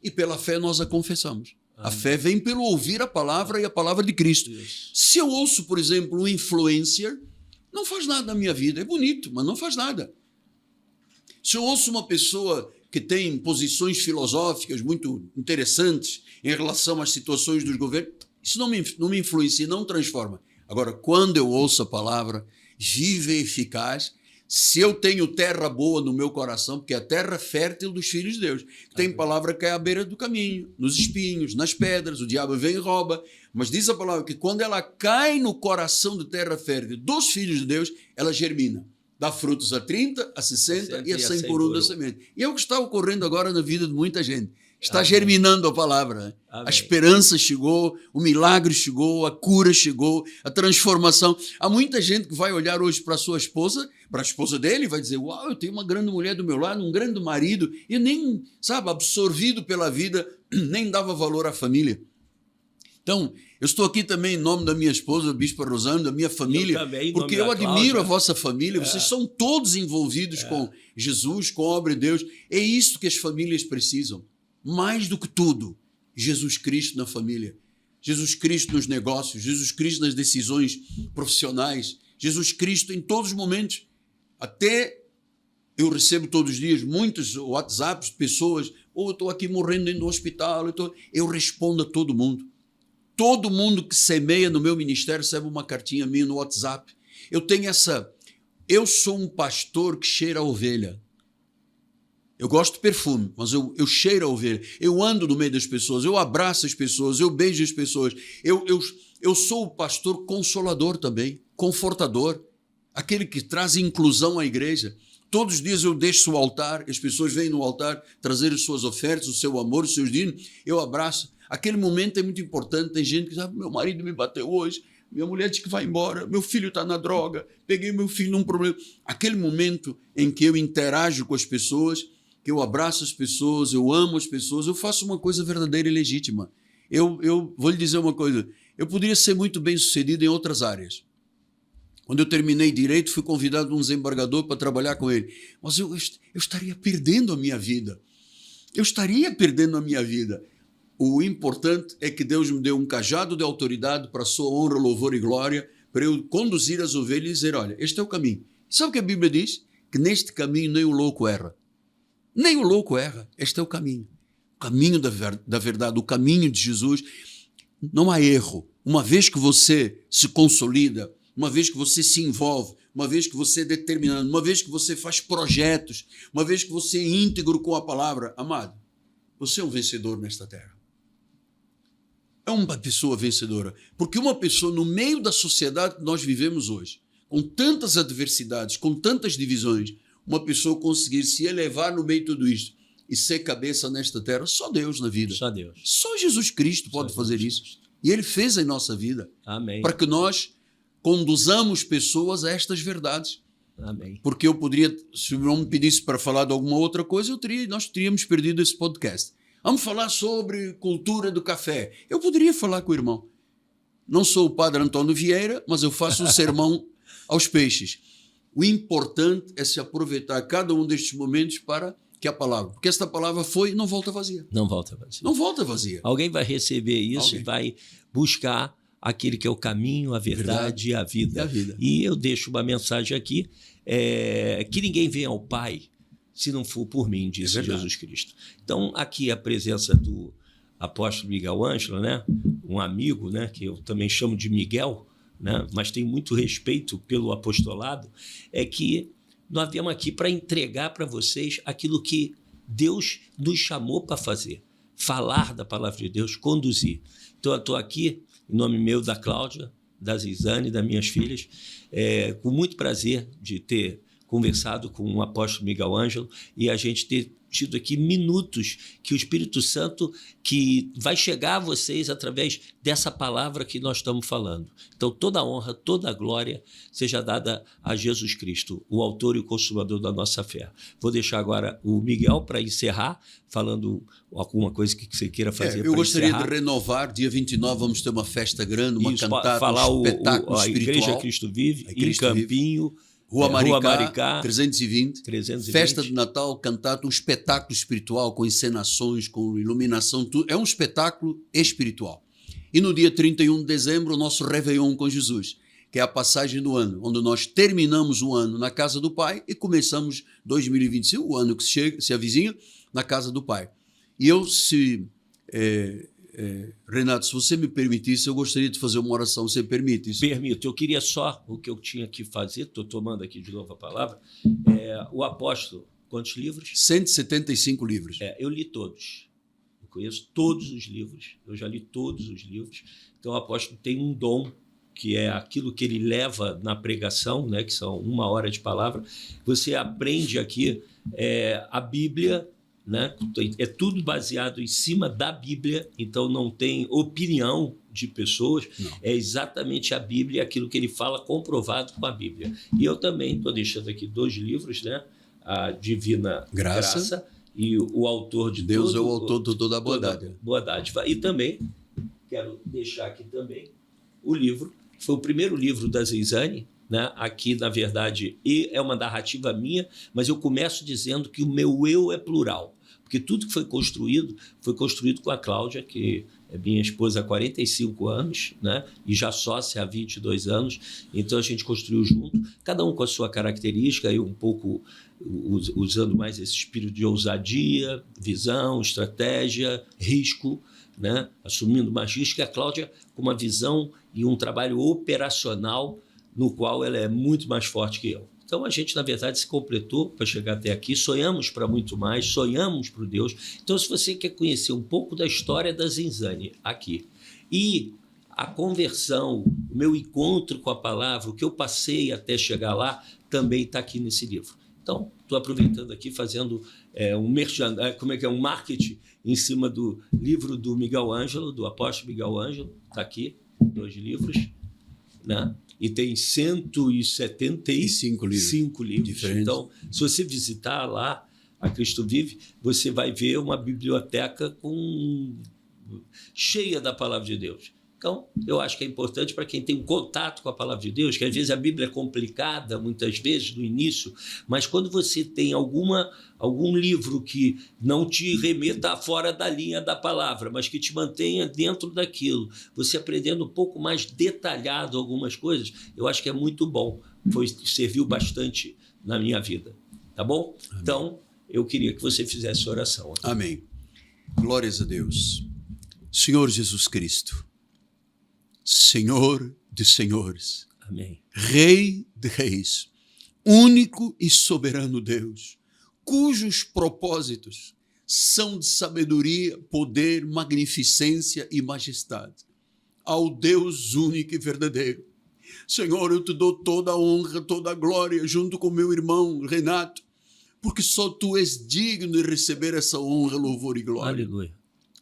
e pela fé nós a confessamos. A fé vem pelo ouvir a palavra e a palavra de Cristo. Isso. Se eu ouço, por exemplo, um influencer, não faz nada na minha vida. É bonito, mas não faz nada. Se eu ouço uma pessoa que tem posições filosóficas muito interessantes em relação às situações dos governos, isso não me influencia, não transforma. Agora, quando eu ouço a palavra viva e eficaz, se eu tenho terra boa no meu coração, porque é a terra fértil dos filhos de Deus, tem palavra que é à beira do caminho, nos espinhos, nas pedras, o diabo vem e rouba, mas diz a palavra que quando ela cai no coração de terra fértil dos filhos de Deus, ela germina, dá frutos a 30, a 60 e a 100 por um da semente. E é o que está ocorrendo agora na vida de muita gente. Está germinando a palavra. A esperança chegou, o milagre chegou, a cura chegou, a transformação. Há muita gente que vai olhar hoje para a sua esposa, para a esposa dele, e vai dizer, uau, eu tenho uma grande mulher do meu lado, um grande marido, e nem, sabe, absorvido pela vida, nem dava valor à família. Então, eu estou aqui também em nome da minha esposa, a Bispa Rosana, da minha família, porque eu admiro a vossa família, vocês são todos envolvidos com Jesus, com a obra de Deus. É isso que as famílias precisam. Mais do que tudo, Jesus Cristo na família, Jesus Cristo nos negócios, Jesus Cristo nas decisões profissionais, Jesus Cristo em todos os momentos. Até eu recebo todos os dias muitos WhatsApps de pessoas, eu estou aqui morrendo dentro do hospital, eu respondo a todo mundo. Todo mundo que semeia no meu ministério recebe uma cartinha minha no WhatsApp. Eu sou um pastor que cheira a ovelha. Eu gosto de perfume, mas eu cheiro a ovelha. Eu ando no meio das pessoas, eu abraço as pessoas, eu beijo as pessoas. Eu sou o pastor consolador também, confortador, aquele que traz inclusão à igreja. Todos os dias eu deixo o altar, as pessoas vêm no altar trazer as suas ofertas, o seu amor, os seus dinos, eu abraço. Aquele momento é muito importante. Tem gente que diz, meu marido me bateu hoje, minha mulher diz que vai embora, meu filho está na droga, peguei meu filho num problema. Aquele momento em que eu interajo com as pessoas, que eu abraço as pessoas, eu amo as pessoas, eu faço uma coisa verdadeira e legítima. Eu vou lhe dizer uma coisa, eu poderia ser muito bem sucedido em outras áreas. Quando eu terminei Direito, fui convidado por um desembargador para trabalhar com ele. Mas eu estaria perdendo a minha vida. Eu estaria perdendo a minha vida. O importante é que Deus me deu um cajado de autoridade para a sua honra, louvor e glória, para eu conduzir as ovelhas e dizer, olha, este é o caminho. Sabe o que a Bíblia diz? Que neste caminho nem o louco erra. Nem o louco erra. Este é o caminho. O caminho da verdade, o caminho de Jesus. Não há erro. Uma vez que você se consolida, uma vez que você se envolve, uma vez que você é determinado, uma vez que você faz projetos, uma vez que você é íntegro com a palavra, amado, você é um vencedor nesta terra. É uma pessoa vencedora. Porque uma pessoa no meio da sociedade que nós vivemos hoje, com tantas adversidades, com tantas divisões, uma pessoa conseguir se elevar no meio de tudo isto e ser cabeça nesta terra, só Deus na vida. Só Deus. Só Jesus Cristo pode fazer isso. E Ele fez em nossa vida. Amém. Para que nós conduzamos pessoas a estas verdades. Amém. Porque eu poderia, se não me pedisse para falar de alguma outra coisa, nós teríamos perdido esse podcast. Vamos falar sobre cultura do café. Eu poderia falar com o irmão. Não sou o padre Antônio Vieira, mas eu faço um sermão aos peixes. O importante é se aproveitar cada um destes momentos para que a palavra, porque esta palavra foi e não volta vazia. Não volta vazia. Não volta vazia. Alguém vai receber isso e vai buscar aquele que é o caminho, a verdade e a vida. E eu deixo uma mensagem aqui, que ninguém venha ao Pai se não for por mim, disse Jesus Cristo. Então, aqui a presença do apóstolo Miguel Ângelo, né? Um amigo, né? Que eu também chamo de Miguel, né? Mas tenho muito respeito pelo apostolado, é que nós viemos aqui para entregar para vocês aquilo que Deus nos chamou para fazer. Falar da palavra de Deus, conduzir. Então, eu estou aqui, em nome meu, da Cláudia, da Zizane, das minhas filhas, com muito prazer de ter conversado com o apóstolo Miguel Ângelo e a gente ter tido aqui minutos que o Espírito Santo que vai chegar a vocês através dessa palavra que nós estamos falando. Então, toda a honra, toda a glória seja dada a Jesus Cristo, o autor e o consumador da nossa fé. Vou deixar agora o Miguel para encerrar, falando alguma coisa que você queira fazer. Eu gostaria de renovar, dia 29 vamos ter uma festa grande, uma cantada, falar um espetáculo a espiritual. Igreja Cristo Vive, em Campinho, Rua Maricá, 320, festa de Natal, cantata, um espetáculo espiritual com encenações, com iluminação, tudo. É um espetáculo espiritual. E no dia 31 de dezembro, o nosso Réveillon com Jesus, que é a passagem do ano, onde nós terminamos o ano na casa do Pai e começamos 2025, o ano que se avizinha, na casa do Pai. E eu, Renato, se você me permitisse, eu gostaria de fazer uma oração. Você permite isso? Permito. Eu queria só, o que eu tinha que fazer, estou tomando aqui de novo a palavra, o apóstolo, quantos livros? 175 livros. Eu li todos. Eu conheço todos os livros. Eu já li todos os livros. Então, o apóstolo tem um dom, que é aquilo que ele leva na pregação, né, que são 1 hora de palavra. Você aprende aqui a Bíblia, né? É tudo baseado em cima da Bíblia, então não tem opinião de pessoas, não. É exatamente a Bíblia, aquilo que ele fala comprovado com a Bíblia. E eu também estou deixando aqui 2 livros, né? A Divina Graça e o autor de Deus é o autor de toda a boa dádiva. E também quero deixar aqui também o livro, foi o primeiro livro da Zizane, né? Aqui, na verdade, é uma narrativa minha, mas eu começo dizendo que o meu eu é plural. Porque tudo que foi construído com a Cláudia, que é minha esposa há 45 anos, né? E já sócia há 22 anos. Então, a gente construiu junto, cada um com a sua característica, eu um pouco usando mais esse espírito de ousadia, visão, estratégia, risco, né? Assumindo mais risco, e a Cláudia com uma visão e um trabalho operacional no qual ela é muito mais forte que eu. Então, a gente, na verdade, se completou para chegar até aqui, sonhamos para muito mais, sonhamos para Deus. Então, se você quer conhecer um pouco da história da Zizane aqui e a conversão, o meu encontro com a palavra, o que eu passei até chegar lá, também está aqui nesse livro. Então, estou aproveitando aqui, fazendo um marketing em cima do livro do Miguel Ângelo, do apóstolo Miguel Ângelo. Está aqui, 2 livros, né? E tem 175 livros. Diferentes. Então, se você visitar lá a Cristo Vive, você vai ver uma biblioteca cheia da palavra de Deus. Então, eu acho que é importante para quem tem um contato com a palavra de Deus, que às vezes a Bíblia é complicada, muitas vezes, no início, mas quando você tem algum livro que não te remeta fora da linha da palavra, mas que te mantenha dentro daquilo, você aprendendo um pouco mais detalhado algumas coisas, eu acho que é muito bom. Serviu bastante na minha vida. Tá bom? Amém. Então, eu queria que você fizesse a oração aqui. Amém. Glórias a Deus. Senhor Jesus Cristo, Senhor de senhores, amém. Rei de reis, único e soberano Deus, cujos propósitos são de sabedoria, poder, magnificência e majestade. Ao Deus único e verdadeiro. Senhor, eu te dou toda a honra, toda a glória, junto com meu irmão Renato, porque só tu és digno de receber essa honra, louvor e glória. Aleluia.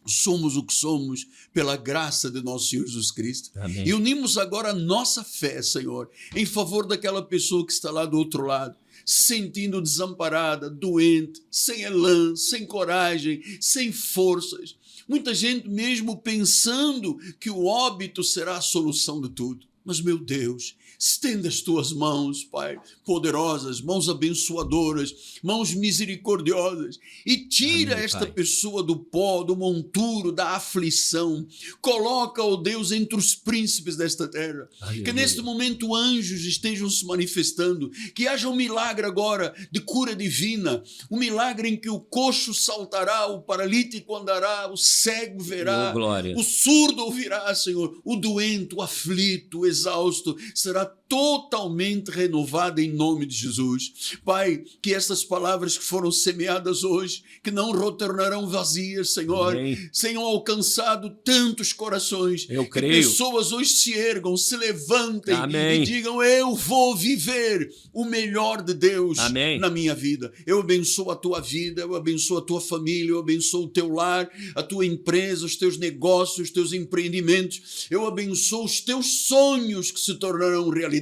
Somos o que somos pela graça de nosso Senhor Jesus Cristo. Amém. E unimos agora a nossa fé, Senhor, em favor daquela pessoa que está lá do outro lado, se sentindo desamparada, doente, sem elan, sem coragem, sem forças. Muita gente mesmo pensando que o óbito será a solução de tudo. Mas, meu Deus, estenda as tuas mãos, Pai, poderosas, mãos abençoadoras, mãos misericordiosas, e tira Amém, esta Pai. pessoa do pó, do monturo, da aflição. Coloca, ó Deus, entre os príncipes desta terra. Aleluia. Que neste momento anjos estejam se manifestando, que haja um milagre agora de cura divina, um milagre em que o coxo saltará, o paralítico andará, o cego verá, o surdo ouvirá, Senhor, o doente, o aflito, o exausto, será totalmente renovada em nome de Jesus. Pai, que essas palavras que foram semeadas hoje, que não retornarão vazias, Senhor, tenham alcançado tantos corações. Eu creio. Que pessoas hoje se ergam, se levantem. Amém. E digam, eu vou viver o melhor de Deus. Amém. Na minha vida. Eu abençoo a tua vida, eu abençoo a tua família, eu abençoo o teu lar, a tua empresa, os teus negócios, os teus empreendimentos. Eu abençoo os teus sonhos que se tornarão realidade.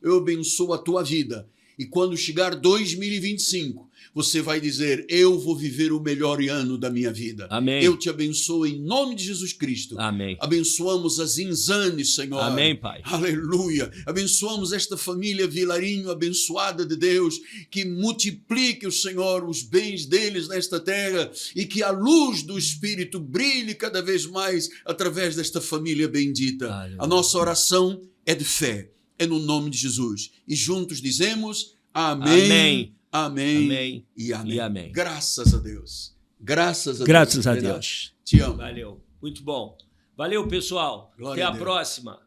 Eu abençoo a tua vida. E quando chegar 2025, você vai dizer, eu vou viver o melhor ano da minha vida. Amém. Eu te abençoo em nome de Jesus Cristo. Amém. Abençoamos as Inzanes, Senhor. Amém, Pai. Aleluia. Abençoamos esta família Vilarinho abençoada de Deus, que multiplique o Senhor os bens deles nesta terra e que a luz do Espírito brilhe cada vez mais através desta família bendita. Aleluia. A nossa oração é de fé, é no nome de Jesus. E juntos dizemos amém. Amém. Amém, Amém e amém. E amém. Graças a Deus. Graças a Graças Deus. a Renato, Deus. te amo. Valeu. Muito bom. Valeu, pessoal. Glória Até a a Deus. próxima.